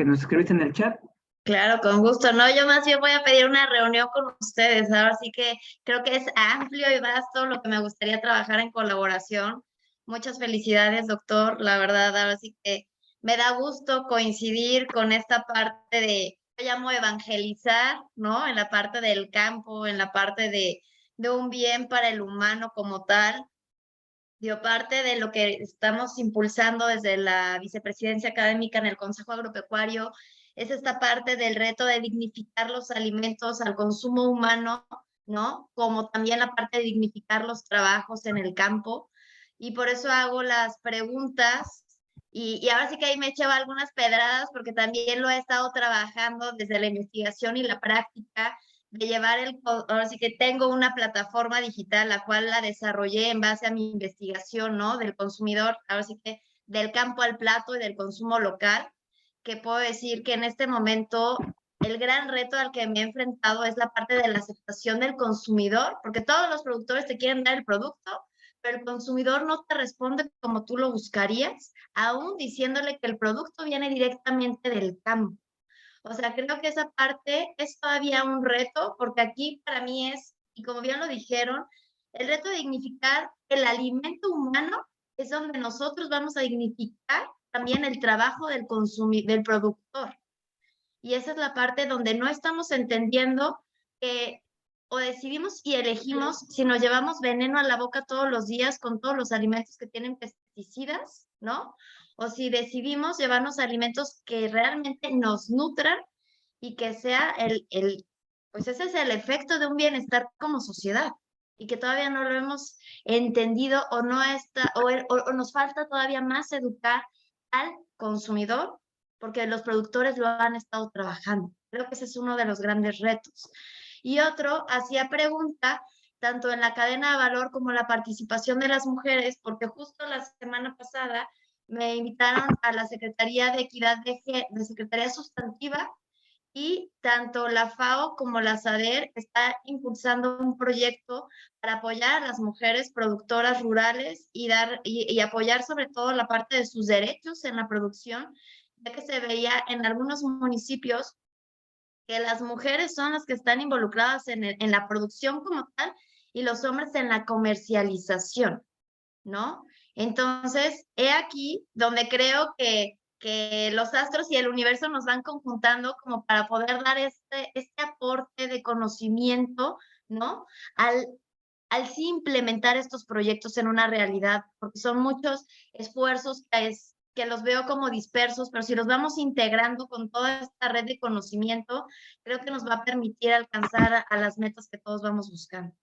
nos escribiste en el chat. Claro, con gusto. No, yo más bien voy a pedir una reunión con ustedes. Ahora sí que creo que es amplio y vasto lo que me gustaría trabajar en colaboración. Muchas felicidades, doctor. La verdad, ahora sí que me da gusto coincidir con esta parte de, yo llamo evangelizar, ¿no? En la parte del campo, en la parte de un bien para el humano como tal. Dio parte de lo que estamos impulsando desde la vicepresidencia académica en el Consejo Agropecuario, es esta parte del reto de dignificar los alimentos al consumo humano, ¿no? Como también la parte de dignificar los trabajos en el campo. Y por eso hago las preguntas. Y ahora sí que ahí me echaba algunas pedradas porque también lo he estado trabajando desde la investigación y la práctica de llevar ahora sí que tengo una plataforma digital, la cual la desarrollé en base a mi investigación, ¿no? Del consumidor, ahora sí que del campo al plato y del consumo local, que puedo decir que en este momento el gran reto al que me he enfrentado es la parte de la aceptación del consumidor, porque todos los productores te quieren dar el producto, pero el consumidor no te responde como tú lo buscarías, aún diciéndole que el producto viene directamente del campo. O sea, creo que esa parte es todavía un reto, porque aquí para mí es, y como bien lo dijeron, el reto de dignificar el alimento humano es donde nosotros vamos a dignificar también el trabajo del productor. Y esa es la parte donde no estamos entendiendo que o decidimos y elegimos si nos llevamos veneno a la boca todos los días con todos los alimentos que tienen pesticidas, ¿no? O si decidimos llevarnos alimentos que realmente nos nutran y que sea pues ese es el efecto de un bienestar como sociedad y que todavía no lo hemos entendido o no está, o nos falta todavía más educar al consumidor porque los productores lo han estado trabajando. Creo que ese es uno de los grandes retos. Y otro, hacía pregunta tanto en la cadena de valor como la participación de las mujeres, porque justo la semana pasada me invitaron a la Secretaría de Equidad de Secretaría Sustantiva y tanto la FAO como la SADER está impulsando un proyecto para apoyar a las mujeres productoras rurales y apoyar sobre todo la parte de sus derechos en la producción, ya que se veía en algunos municipios que las mujeres son las que están involucradas en la producción como tal y los hombres en la comercialización, ¿no? Entonces, he aquí donde creo que los astros y el universo nos van conjuntando como para poder dar este aporte de conocimiento, ¿no? Al sí implementar estos proyectos en una realidad, porque son muchos esfuerzos que los veo como dispersos, pero si los vamos integrando con toda esta red de conocimiento, creo que nos va a permitir alcanzar a las metas que todos vamos buscando.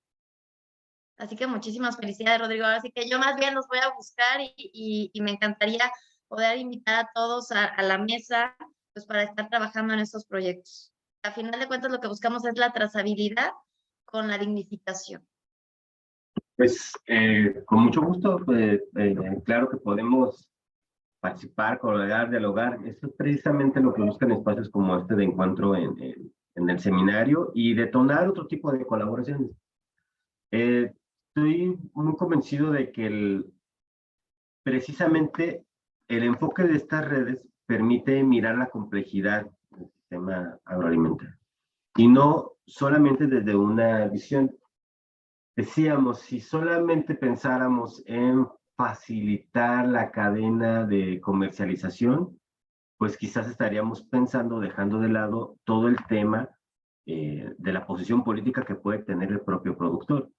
Así que muchísimas felicidades, Rodrigo. Así que yo más bien los voy a buscar y me encantaría poder invitar a todos a la mesa pues para estar trabajando en estos proyectos. A final de cuentas lo que buscamos es la trazabilidad con la dignificación. Pues con mucho gusto, claro que podemos participar, colaborar, dialogar. Eso es precisamente lo que buscan espacios como este de encuentro en el seminario y detonar otro tipo de colaboraciones. Estoy muy convencido de que precisamente el enfoque de estas redes permite mirar la complejidad del sistema agroalimentario y no solamente desde una visión. Decíamos, si solamente pensáramos en facilitar la cadena de comercialización, pues quizás estaríamos pensando, dejando de lado todo el tema de la posición política que puede tener el propio productor.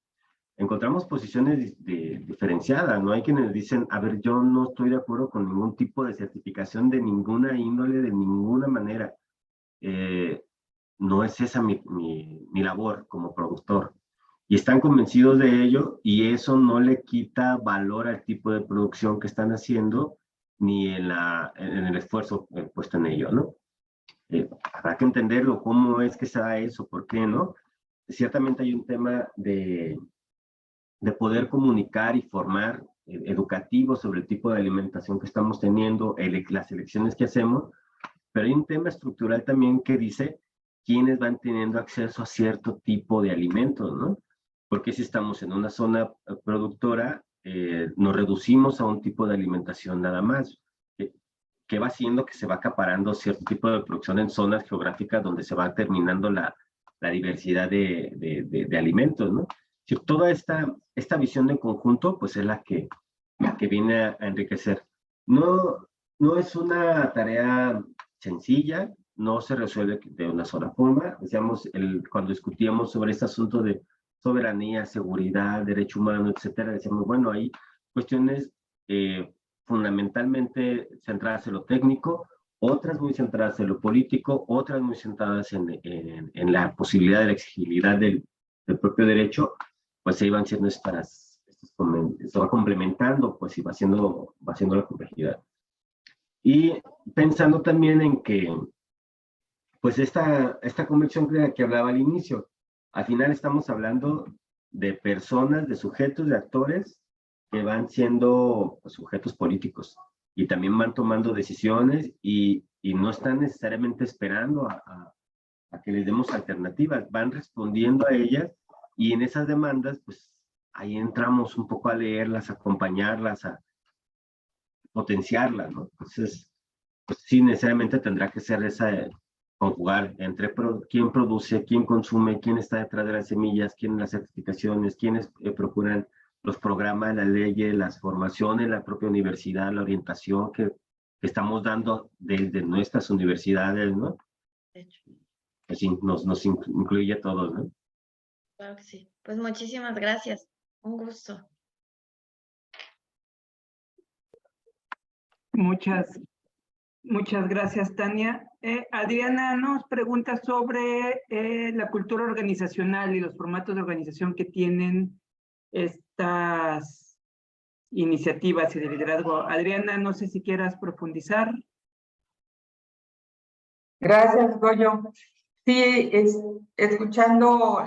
Encontramos posiciones diferenciadas, ¿no? Hay quienes dicen, a ver, yo no estoy de acuerdo con ningún tipo de certificación de ninguna índole, de ninguna manera. No es esa mi labor como productor. Y están convencidos de ello y eso no le quita valor al tipo de producción que están haciendo ni en el esfuerzo puesto en ello, ¿no? Habrá que entenderlo, cómo es que se da eso, por qué, ¿no? Ciertamente hay un tema de poder comunicar y formar educativo sobre el tipo de alimentación que estamos teniendo, las elecciones que hacemos, pero hay un tema estructural también que dice quiénes van teniendo acceso a cierto tipo de alimentos, ¿no? Porque si estamos en una zona productora, nos reducimos a un tipo de alimentación nada más, que va haciendo que se va acaparando cierto tipo de producción en zonas geográficas donde se va terminando la diversidad de alimentos, ¿no? Si toda esta visión de conjunto, pues es la que viene a enriquecer. No es una tarea sencilla, no se resuelve de una sola forma. Decíamos, cuando discutíamos sobre este asunto de soberanía, seguridad, derecho humano, etcétera, decíamos, bueno, hay cuestiones fundamentalmente centradas en lo técnico, otras muy centradas en lo político, otras muy centradas en la posibilidad de la exigibilidad del propio derecho, pues se iban siendo se va complementando, pues y va siendo la complejidad. Y pensando también en que, pues esta convención que hablaba al inicio, al final estamos hablando de personas, de sujetos, de actores que van siendo pues, sujetos políticos y también van tomando decisiones y no están necesariamente esperando a que les demos alternativas, van respondiendo a ellas y en esas demandas, pues ahí entramos un poco a leerlas, a acompañarlas, a potenciarlas, ¿no? Entonces, pues sí, necesariamente tendrá que ser conjugar entre quién produce, quién consume, quién está detrás de las semillas, quién las certificaciones, quiénes procuran los programas, las leyes, las formaciones, la propia universidad, la orientación que estamos dando desde nuestras universidades, ¿no? De hecho, Pues sí, nos incluye a todos, ¿no? claro que sí. Pues muchísimas gracias. Un gusto. Muchas gracias, Tania. Adriana nos pregunta sobre la cultura organizacional y los formatos de organización que tienen estas iniciativas y de liderazgo. Adriana, no sé si quieras profundizar. Gracias, Goyo. Sí, escuchando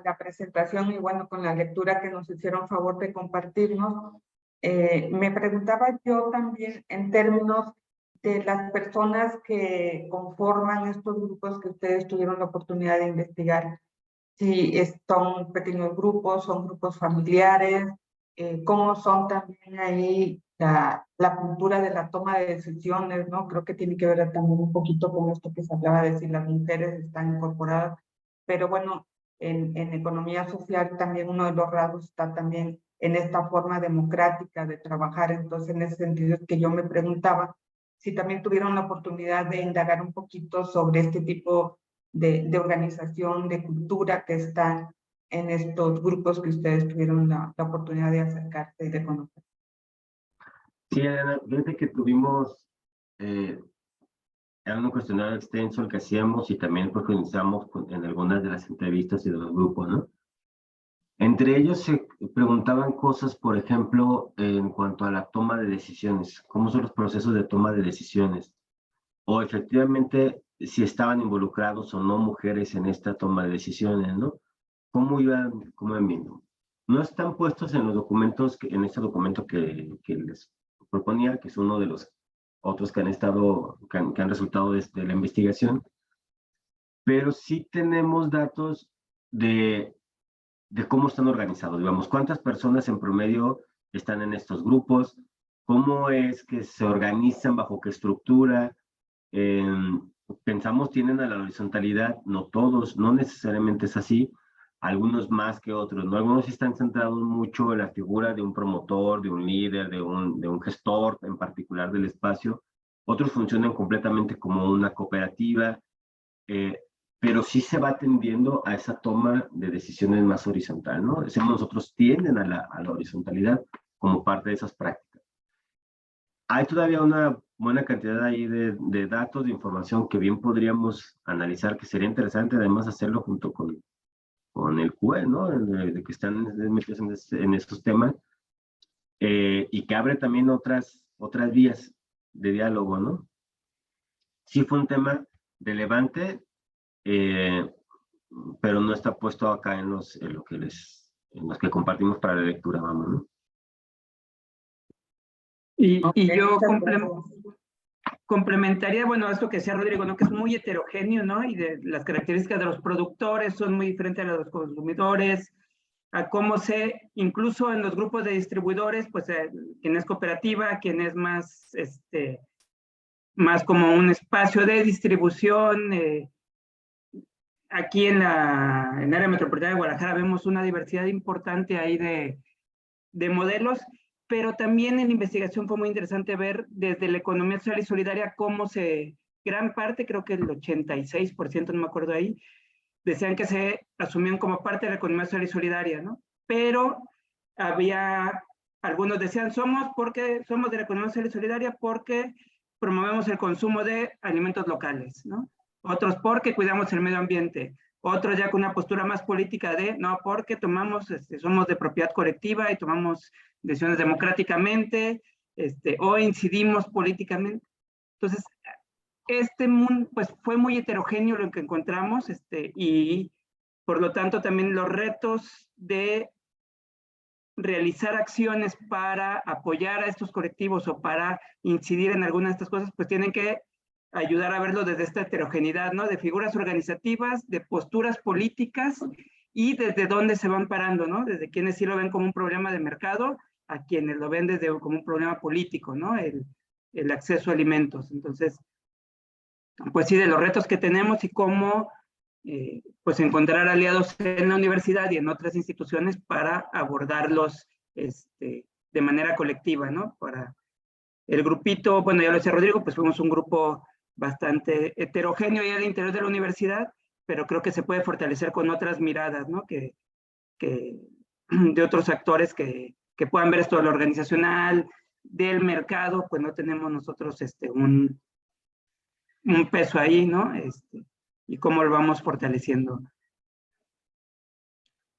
la presentación y bueno, con la lectura que nos hicieron favor de compartirnos, me preguntaba yo también en términos de las personas que conforman estos grupos que ustedes tuvieron la oportunidad de investigar. Si son pequeños grupos, son grupos familiares, cómo son también ahí la cultura de la toma de decisiones, ¿no? Creo que tiene que ver también un poquito con esto que se hablaba de si las mujeres están incorporadas, pero bueno, en economía social también uno de los rasgos está también en esta forma democrática de trabajar. Entonces, en ese sentido es que yo me preguntaba si también tuvieron la oportunidad de indagar un poquito sobre este tipo de organización, de cultura que está en estos grupos que ustedes tuvieron la oportunidad de acercarse y de conocer. Sí, Elena, fíjate que tuvimos, era un cuestionario extenso el que hacíamos y también profundizamos en algunas de las entrevistas y de los grupos, ¿no? Entre ellos se preguntaban cosas, por ejemplo, en cuanto a la toma de decisiones, cómo son los procesos de toma de decisiones, o efectivamente si estaban involucrados o no mujeres en esta toma de decisiones, ¿no? ¿Cómo iban viendo? no están puestos en los documentos, en este documento que les proponía, que es uno de los otros que han estado, que han resultado de la investigación, pero sí tenemos datos de cómo están organizados, digamos, cuántas personas en promedio están en estos grupos, cómo es que se organizan, bajo qué estructura. Pensamos tienen a la horizontalidad, no todos, no necesariamente es así, algunos más que otros, ¿no? Algunos están centrados mucho en la figura de un promotor, de un líder, de un gestor en particular del espacio, otros funcionan completamente como una cooperativa, pero sí se va tendiendo a esa toma de decisiones más horizontal, ¿no? Nosotros tienden a la horizontalidad como parte de esas prácticas. Hay todavía una buena cantidad ahí de datos, de información que bien podríamos analizar, que sería interesante además hacerlo junto con el CUE, ¿no? De que están metidos en estos temas, y que abre también otras vías de diálogo, ¿no? Sí fue un tema relevante, pero no está puesto acá en los que compartimos para la lectura, vamos, ¿no? Y yo complementaría, bueno, esto que decía Rodrigo, ¿no? Que es muy heterogéneo, ¿no? Y de las características de los productores son muy diferentes a las de los consumidores, a cómo incluso en los grupos de distribuidores, pues quien es cooperativa, quien es más, más como un espacio de distribución. Aquí en el área metropolitana de Guadalajara vemos una diversidad importante ahí de modelos, pero también en la investigación fue muy interesante ver desde la economía social y solidaria cómo gran parte, creo que el 86%, no me acuerdo ahí, decían que se asumían como parte de la economía social y solidaria, ¿no? Pero algunos decían, somos de la economía social y solidaria porque promovemos el consumo de alimentos locales, ¿no? Otros porque cuidamos el medio ambiente, otros ya con una postura más política no, porque somos de propiedad colectiva y tomamos decisiones democráticamente, o incidimos políticamente. Entonces, este mundo, pues fue muy heterogéneo lo que encontramos, y por lo tanto también los retos de realizar acciones para apoyar a estos colectivos o para incidir en algunas de estas cosas, pues tienen que ayudar a verlo desde esta heterogeneidad, ¿no? De figuras organizativas, de posturas políticas y desde dónde se van parando, ¿no? Desde quienes sí lo ven como un problema de mercado a quienes lo ven como un problema político, ¿no? El acceso a alimentos. Entonces, pues sí, de los retos que tenemos y cómo pues encontrar aliados en la universidad y en otras instituciones para abordarlos de manera colectiva, ¿no? Para el grupito, bueno, ya lo decía Rodrigo, pues fuimos un grupo bastante heterogéneo ya al interior de la universidad, pero creo que se puede fortalecer con otras miradas, ¿no? De otros actores que puedan ver esto de lo organizacional, del mercado, pues no tenemos nosotros un peso ahí, ¿no? Y cómo lo vamos fortaleciendo.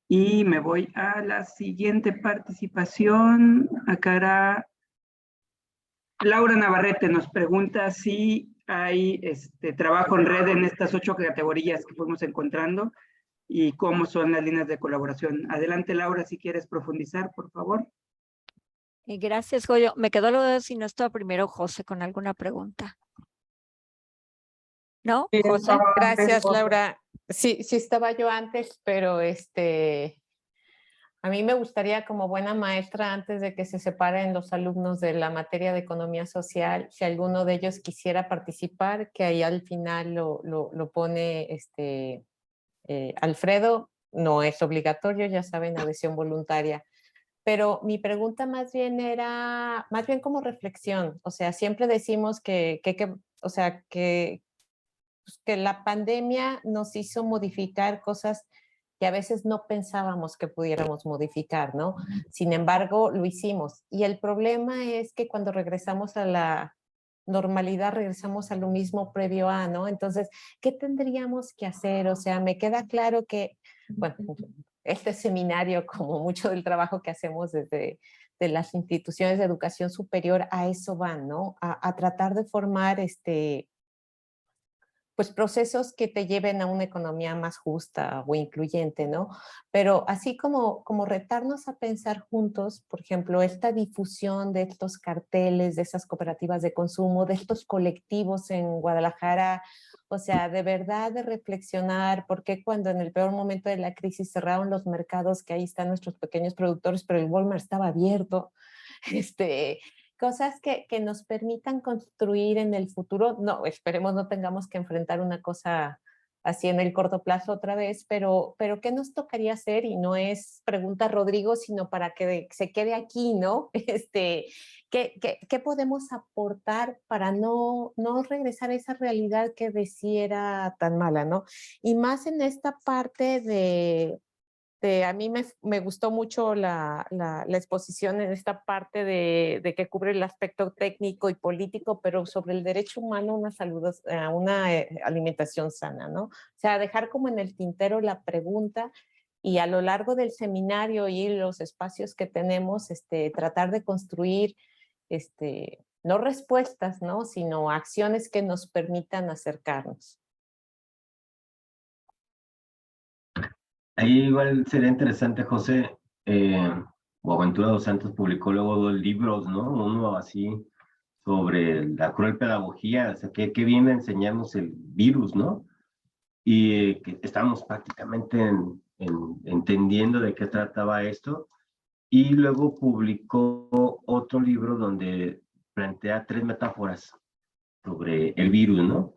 Y me voy a la siguiente participación. Acá era Laura Navarrete, nos pregunta si hay trabajo en red en estas 8 categorías que fuimos encontrando y cómo son las líneas de colaboración. Adelante, Laura, si quieres profundizar, por favor. Gracias, Goyo. Me quedó lo de si no estaba primero José con alguna pregunta. ¿No? Sí, José. estaba antes, Gracias, José. Laura. Sí estaba yo antes, pero a mí me gustaría, como buena maestra, antes de que se separen los alumnos de la materia de economía social, si alguno de ellos quisiera participar, que ahí al final lo pone Alfredo. No es obligatorio, ya saben, adhesión voluntaria. Pero mi pregunta más bien era, más bien como reflexión. O sea, siempre decimos que la pandemia nos hizo modificar cosas que a veces no pensábamos que pudiéramos modificar, ¿no? Sin embargo, lo hicimos. Y el problema es que cuando regresamos a la normalidad, regresamos a lo mismo previo a, ¿no? Entonces, ¿qué tendríamos que hacer? O sea, me queda claro que, bueno, este seminario, como mucho del trabajo que hacemos desde de las instituciones de educación superior, a eso van, ¿no? A tratar de formar pues procesos que te lleven a una economía más justa o incluyente, ¿no? Pero así como retarnos a pensar juntos, por ejemplo, esta difusión de estos carteles, de esas cooperativas de consumo, de estos colectivos en Guadalajara, o sea, de verdad de reflexionar por qué cuando en el peor momento de la crisis cerraron los mercados, que ahí están nuestros pequeños productores, pero el Walmart estaba abierto, cosas que nos permitan construir en el futuro. No, esperemos no tengamos que enfrentar una cosa así en el corto plazo otra vez, pero ¿qué nos tocaría hacer? Y no es pregunta Rodrigo, sino para que se quede aquí, ¿no? ¿Qué podemos aportar para no regresar a esa realidad que de sí era tan mala, ¿no? Y más en esta parte a mí me gustó mucho la exposición en esta parte de que cubre el aspecto técnico y político, pero sobre el derecho humano, una alimentación sana, ¿no? O sea, dejar como en el tintero la pregunta y a lo largo del seminario y los espacios que tenemos, tratar de construir, no respuestas, ¿no? Sino acciones que nos permitan acercarnos. Ahí igual sería interesante, José, Boaventura dos Santos publicó luego 2 libros, ¿no? Uno así sobre la cruel pedagogía, o sea, qué viene a enseñarnos el virus, ¿no? Y que estamos prácticamente entendiendo de qué trataba esto. Y luego publicó otro libro donde plantea 3 metáforas sobre el virus, ¿no?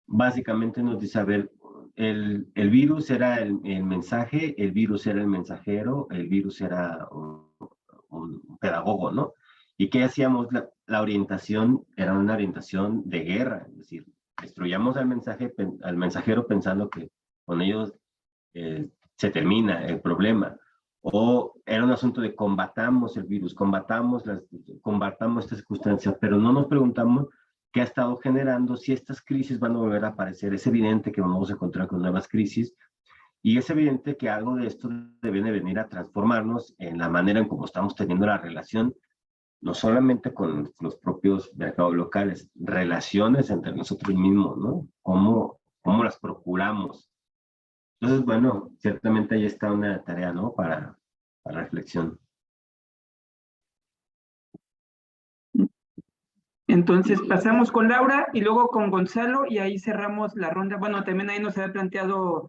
Básicamente nos dice, a ver, el virus era el mensaje, el virus era el mensajero, el virus era un pedagogo, ¿no? ¿Y qué hacíamos? La orientación era una orientación de guerra, es decir, destruyamos al mensajero pensando que con ellos se termina el problema. O era un asunto de combatamos el virus, combatamos esta circunstancia, pero no nos preguntamos qué ha estado generando, si estas crisis van a volver a aparecer. Es evidente que vamos a encontrar con nuevas crisis y es evidente que algo de esto debe de venir a transformarnos en la manera en cómo estamos teniendo la relación, no solamente con los propios mercados locales, relaciones entre nosotros mismos, ¿no? ¿Cómo las procuramos? Entonces, bueno, ciertamente ahí está una tarea, ¿no? Para reflexión. Entonces pasamos con Laura y luego con Gonzalo y ahí cerramos la ronda. Bueno, también ahí nos había planteado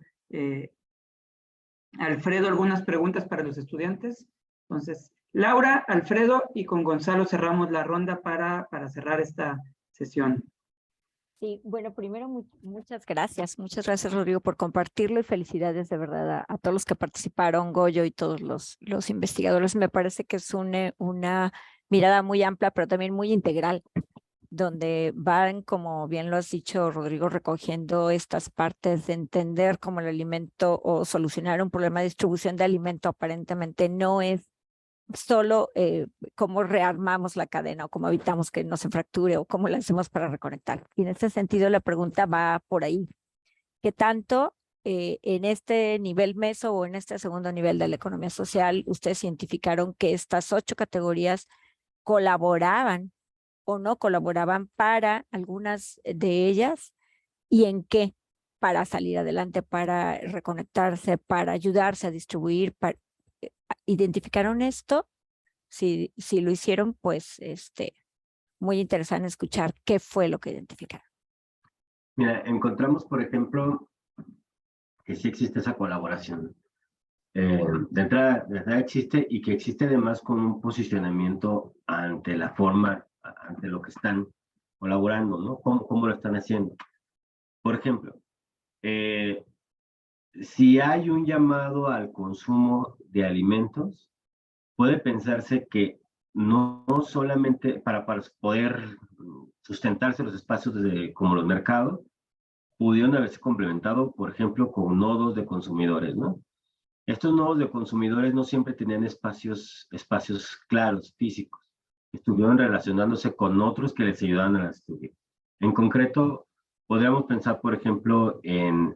Alfredo algunas preguntas para los estudiantes. Entonces, Laura, Alfredo y con Gonzalo cerramos la ronda para cerrar esta sesión. Sí, bueno, primero muchas gracias Rodrigo por compartirlo y felicidades de verdad a todos los que participaron, Goyo y todos los investigadores. Me parece que es una mirada muy amplia, pero también muy integral, donde van, como bien lo has dicho, Rodrigo, recogiendo estas partes de entender cómo el alimento o solucionar un problema de distribución de alimento aparentemente no es solo cómo rearmamos la cadena o cómo evitamos que no se fracture o cómo la hacemos para reconectar. Y en este sentido la pregunta va por ahí. ¿Qué tanto en este nivel meso o en este segundo nivel de la economía social ustedes identificaron que estas 8 categorías colaboraban o no colaboraban para algunas de ellas y en qué para salir adelante, para reconectarse, para ayudarse a distribuir, ¿identificaron esto? Si lo hicieron, pues muy interesante escuchar qué fue lo que identificaron. Mira, encontramos, por ejemplo, que sí existe esa colaboración. De entrada existe y que existe además con un posicionamiento ante la forma, ante lo que están colaborando, ¿no? ¿Cómo lo están haciendo? Por ejemplo, si hay un llamado al consumo de alimentos, puede pensarse que no solamente para poder sustentarse los espacios como los mercados, pudieron haberse complementado, por ejemplo, con nodos de consumidores, ¿no? Estos nodos de consumidores no siempre tenían espacios claros, físicos. Estuvieron relacionándose con otros que les ayudaban a estudiar. En concreto, podríamos pensar, por ejemplo, en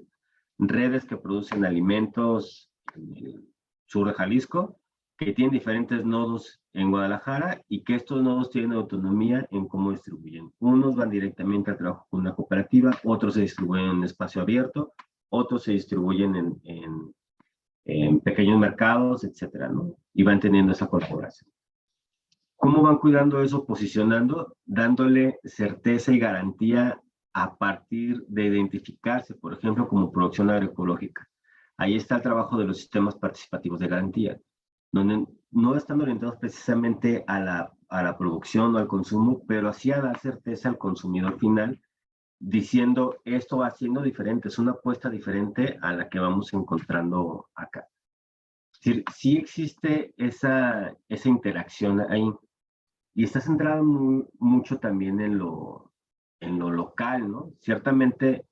redes que producen alimentos en el sur de Jalisco, que tienen diferentes nodos en Guadalajara y que estos nodos tienen autonomía en cómo distribuyen. Unos van directamente al trabajo con una cooperativa, otros se distribuyen en espacio abierto, otros se distribuyen en pequeños mercados, etcétera, ¿no? Y van teniendo esa colaboración. ¿Cómo van cuidando eso? Posicionando, dándole certeza y garantía a partir de identificarse, por ejemplo, como producción agroecológica. Ahí está el trabajo de los sistemas participativos de garantía, donde no están orientados precisamente a la producción o al consumo, pero sí a dar certeza al consumidor final, diciendo esto va siendo diferente, es una apuesta diferente a la que vamos encontrando acá. Es decir, sí existe esa interacción ahí, y está centrado mucho también en lo local, ¿no? Ciertamente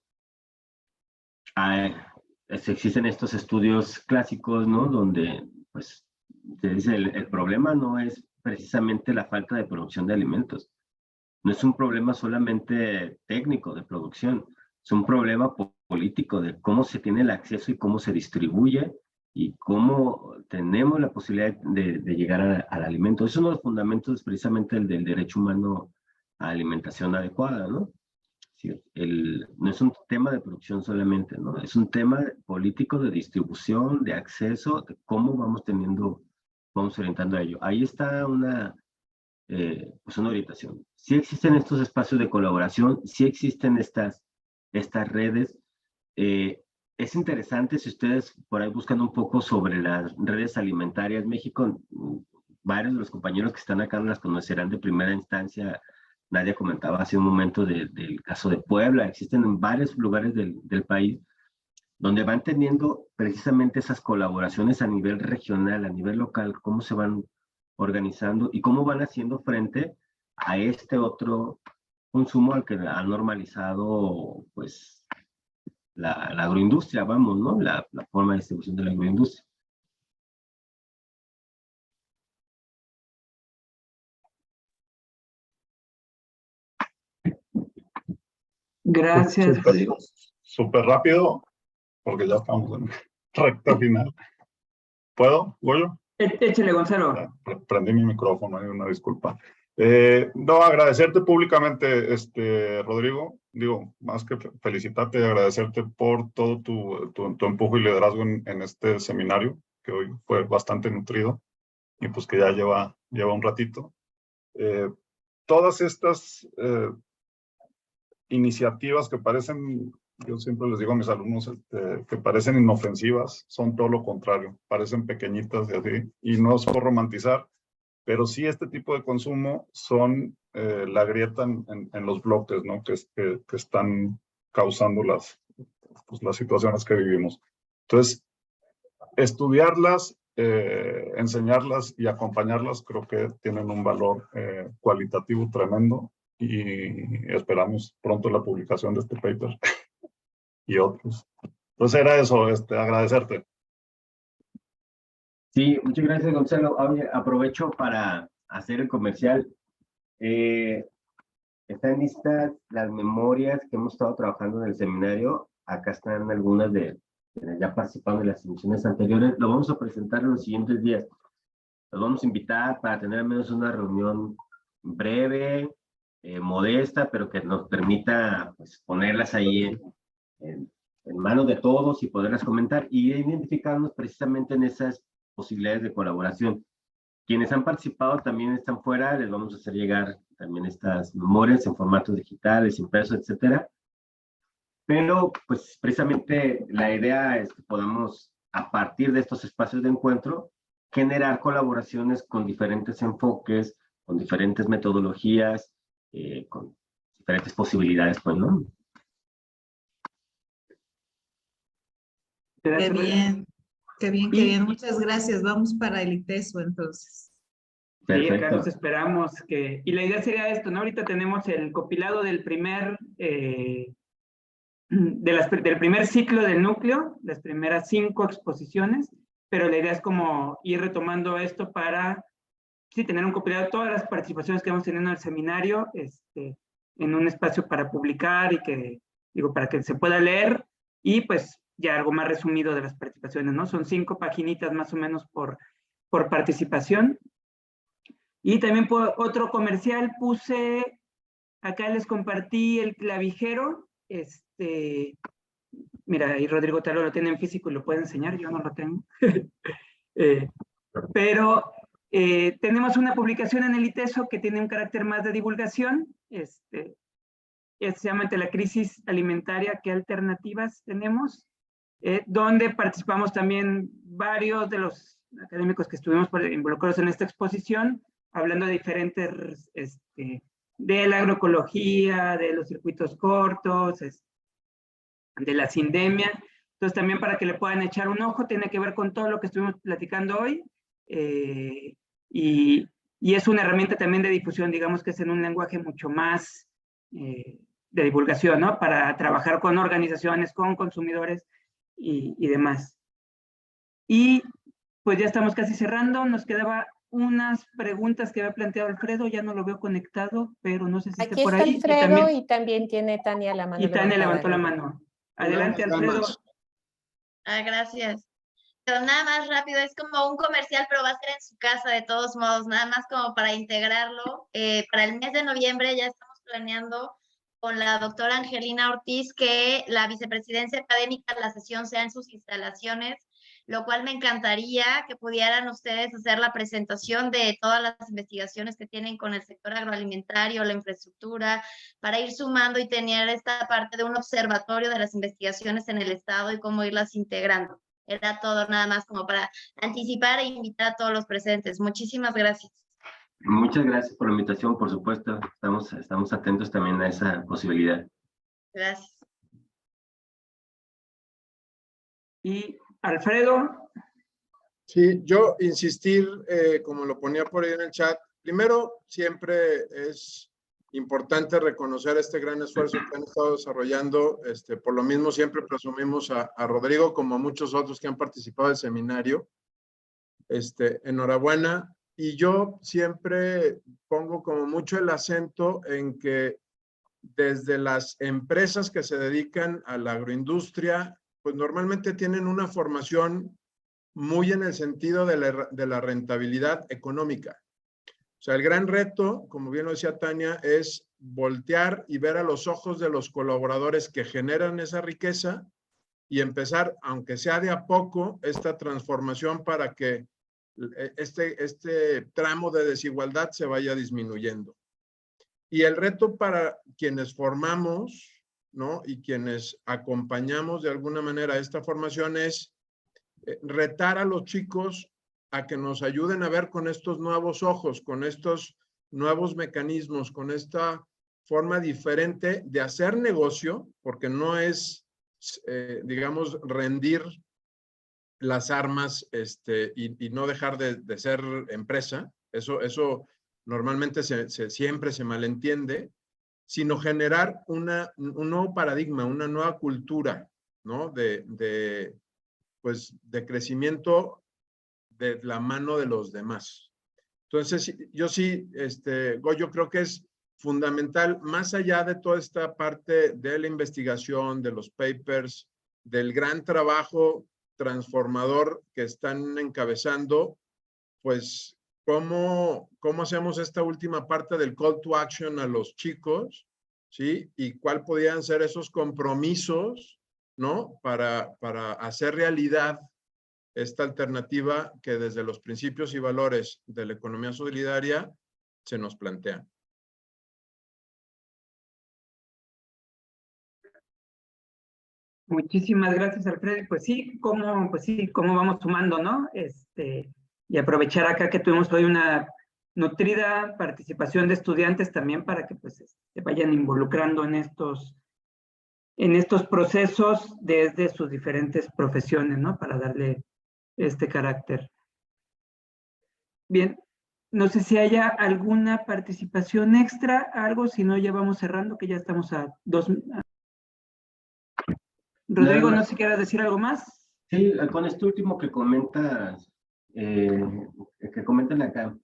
existen estos estudios clásicos, ¿no? Donde, pues, se dice el problema no es precisamente la falta de producción de alimentos. No es un problema solamente técnico de producción, es un problema político de cómo se tiene el acceso y cómo se distribuye y cómo tenemos la posibilidad de llegar al alimento. Es uno de los fundamentos precisamente del derecho humano a alimentación adecuada, ¿no? Sí, no es un tema de producción solamente, ¿no? Es un tema político de distribución, de acceso, de cómo vamos orientando a ello. Ahí está pues una orientación. Sí existen estos espacios de colaboración, sí existen estas redes. Es interesante si ustedes por ahí buscan un poco sobre las redes alimentarias. México, varios de los compañeros que están acá las conocerán de primera instancia. Nadia comentaba hace un momento del caso de Puebla. Existen en varios lugares del país donde van teniendo precisamente esas colaboraciones a nivel regional, a nivel local, cómo se van organizando y cómo van haciendo frente a este otro consumo al que ha normalizado, pues, la agroindustria, vamos, ¿no? La forma de distribución de la agroindustria. Gracias, Rodrigo. Súper rápido, porque ya estamos en recta final. ¿Puedo, Goyo? Échale, Gonzalo. Prendí mi micrófono, una disculpa. No, agradecerte públicamente, Rodrigo. Digo, más que felicitarte y agradecerte por todo tu empuje y liderazgo en este seminario, que hoy fue bastante nutrido y pues que ya lleva un ratito. Todas estas iniciativas que parecen, yo siempre les digo a mis alumnos, que parecen inofensivas, son todo lo contrario, parecen pequeñitas y así, y no es por romantizar, pero sí este tipo de consumo son la grieta en los bloques, ¿no? Que están causando las situaciones que vivimos. Entonces, estudiarlas, enseñarlas y acompañarlas creo que tienen un valor cualitativo tremendo y esperamos pronto la publicación de este paper y otros. Entonces era eso, agradecerte. Sí, muchas gracias, Gonzalo. Oye, aprovecho para hacer el comercial. Están listas las memorias que hemos estado trabajando en el seminario. Acá están algunas de ya participando en las emisiones anteriores. Lo vamos a presentar en los siguientes días. Los vamos a invitar para tener al menos una reunión breve, modesta, pero que nos permita, pues, ponerlas ahí en manos de todos y poderlas comentar y identificarnos precisamente en esas posibilidades de colaboración. Quienes han participado también están fuera, les vamos a hacer llegar también estas memorias en formatos digitales, impresos, etcétera. Pero, pues, precisamente la idea es que podamos, a partir de estos espacios de encuentro, generar colaboraciones con diferentes enfoques, con diferentes metodologías, con diferentes posibilidades, pues, ¿no? Qué bien, qué bien, qué bien. Muchas gracias. Vamos para el ITESO entonces. Sí, acá nos esperamos y la idea sería esto, ¿no? Ahorita tenemos el compilado del primer del primer ciclo del núcleo, las primeras 5 exposiciones, pero la idea es como ir retomando esto para sí tener un compilado de todas las participaciones que hemos tenido en el seminario, en un espacio para publicar y que, digo, para que se pueda leer, y pues ya algo más resumido de las participaciones, ¿no? Son 5 paginitas más o menos por participación, Y también por otro comercial puse, acá les compartí el clavijero. Mira, y Rodrigo tal vez lo tiene en físico y lo puede enseñar, yo no lo tengo. Pero tenemos una publicación en el ITESO que tiene un carácter más de divulgación. Se llama Ante la crisis alimentaria, ¿qué alternativas tenemos? Donde participamos también varios de los académicos que estuvimos involucrados en esta exposición, hablando de diferentes, de la agroecología, de los circuitos cortos, de la sindemia. Entonces también para que le puedan echar un ojo, tiene que ver con todo lo que estuvimos platicando hoy, y es una herramienta también de difusión, digamos que es en un lenguaje mucho más de divulgación, ¿no? Para trabajar con organizaciones, con consumidores y demás. Y pues ya estamos casi cerrando, nos quedaba unas preguntas que había planteado Alfredo, ya no lo veo conectado, pero no sé si Aquí está por está ahí. Alfredo y también tiene Tania la mano Y Tania levantó la levantada. mano. Adelante, Alfredo. Gracias. Pero nada más rápido, es como un comercial, pero va a ser en su casa de todos modos, nada más como para integrarlo. Para el mes de noviembre ya estamos planeando con la doctora Angelina Ortiz que la vicepresidencia académica de la sesión sea en sus instalaciones, lo cual me encantaría que pudieran ustedes hacer la presentación de todas las investigaciones que tienen con el sector agroalimentario, la infraestructura, para ir sumando y tener esta parte de un observatorio de las investigaciones en el estado y cómo irlas integrando. Era todo nada más como para anticipar e invitar a todos los presentes. Muchísimas gracias. Muchas gracias por la invitación, por supuesto. Estamos atentos también a esa posibilidad. Gracias. Y Alfredo. Sí, yo insistir, como lo ponía por ahí en el chat, primero siempre es importante reconocer este gran esfuerzo que han estado desarrollando. Por lo mismo siempre presumimos a Rodrigo como a muchos otros que han participado del seminario. Enhorabuena. Y yo siempre pongo como mucho el acento en que desde las empresas que se dedican a la agroindustria, pues normalmente tienen una formación muy en el sentido de la rentabilidad económica. O sea, el gran reto, como bien lo decía Tania, es voltear y ver a los ojos de los colaboradores que generan esa riqueza y empezar, aunque sea de a poco, esta transformación para que este tramo de desigualdad se vaya disminuyendo. Y el reto para quienes formamos, ¿no? Y quienes acompañamos de alguna manera esta formación es retar a los chicos a que nos ayuden a ver con estos nuevos ojos, con estos nuevos mecanismos, con esta forma diferente de hacer negocio, porque no es, digamos, rendir las armas y no dejar de ser empresa. Eso normalmente siempre se malentiende, sino generar un nuevo paradigma, una nueva cultura, ¿no? de crecimiento de la mano de los demás. Entonces, yo sí, Goyo, creo que es fundamental, más allá de toda esta parte de la investigación, de los papers, del gran trabajo transformador que están encabezando, pues, ¿cómo hacemos esta última parte del call to action a los chicos? ¿Sí? Y cuál podrían ser esos compromisos, ¿no? Para hacer realidad esta alternativa que desde los principios y valores de la economía solidaria se nos plantean. Muchísimas gracias, Alfredo. Pues sí, cómo vamos sumando, ¿no? Y aprovechar acá que tuvimos hoy una nutrida participación de estudiantes también para que pues se vayan involucrando en estos procesos desde sus diferentes profesiones, ¿no? Para darle este carácter. Bien, no sé si haya alguna participación extra, algo, si no ya vamos cerrando, que ya estamos a 2. Rodrigo, no sé si quieras decir algo más. Sí, con este último que comentas, que comentan acá,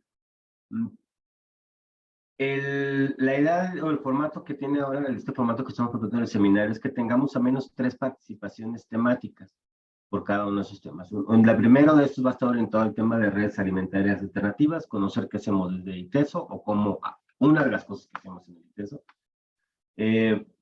la idea o el formato que tiene ahora, este formato que estamos proponiendo en el seminario, es que tengamos al menos 3 participaciones temáticas. por cada uno de esos temas. La primera de estos va a estar orientado al tema de redes alimentarias alternativas, conocer qué hacemos desde ITESO o cómo, una de las cosas que hacemos en el ITESO.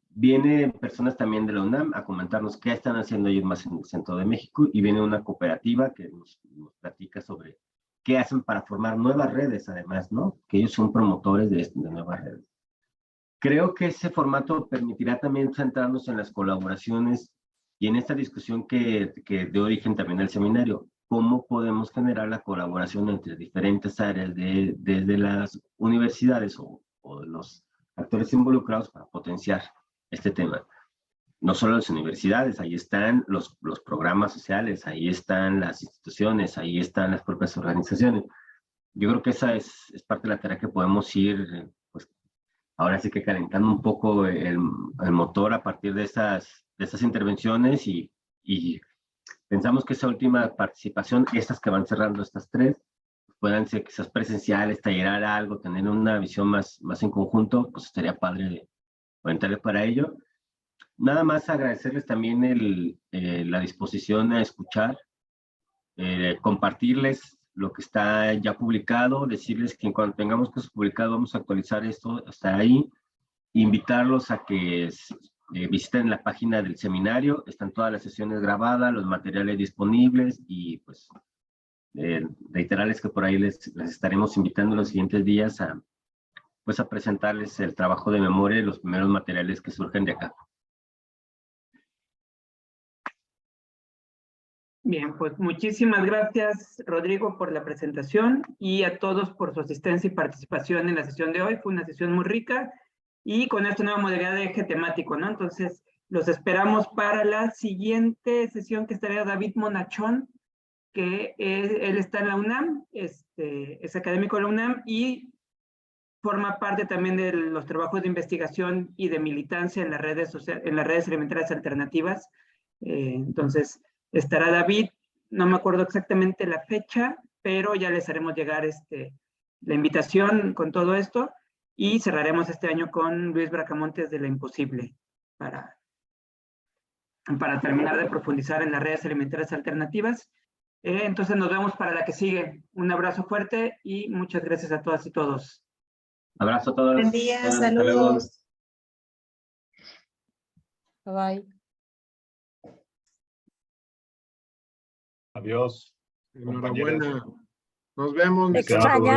Vienen personas también de la UNAM a comentarnos qué están haciendo ellos más en el centro de México, y viene una cooperativa que nos platica sobre qué hacen para formar nuevas redes, además, ¿no? Que ellos son promotores de nuevas redes. Creo que ese formato permitirá también centrarnos en las colaboraciones y en esta discusión que dio origen también al seminario. ¿Cómo podemos generar la colaboración entre diferentes áreas desde las universidades o de los actores involucrados para potenciar este tema? No solo las universidades, ahí están los programas sociales, ahí están las instituciones, ahí están las propias organizaciones. Yo creo que esa es parte de la tarea que podemos ir, pues, ahora sí que calentando un poco el motor a partir de estas intervenciones, y pensamos que esa última participación, estas que van cerrando estas tres, puedan ser quizás presenciales, tallerar algo, tener una visión más en conjunto, pues estaría padre de orientarles para ello. Nada más agradecerles también la disposición a escuchar, compartirles lo que está ya publicado, decirles que cuando tengamos cosas publicadas vamos a actualizar esto, está ahí, invitarlos a que visiten la página del seminario, están todas las sesiones grabadas, los materiales disponibles, y pues reiterarles que por ahí les estaremos invitando los siguientes días a presentarles el trabajo de memoria y los primeros materiales que surgen de acá. Bien, pues muchísimas gracias, Rodrigo, por la presentación, y a todos por su asistencia y participación en la sesión de hoy. Fue una sesión muy rica, y con esta nueva modalidad de eje temático, ¿no? Entonces, los esperamos para la siguiente sesión, que estará David Monachón, que él está en la UNAM, es académico de la UNAM, y forma parte también de los trabajos de investigación y de militancia en las redes alimentarias alternativas. Entonces, estará David, no me acuerdo exactamente la fecha, pero ya les haremos llegar la invitación con todo esto, y cerraremos este año con Luis Bracamontes de La Imposible, para terminar de profundizar en las redes alimentarias alternativas. Entonces nos vemos para la que sigue. Un abrazo fuerte y muchas gracias a todas y todos. Abrazo a todos. Buen día, Hasta luego. saludos. Bye. Adiós. Enhorabuena. compañeros. Nos vemos. Extraña.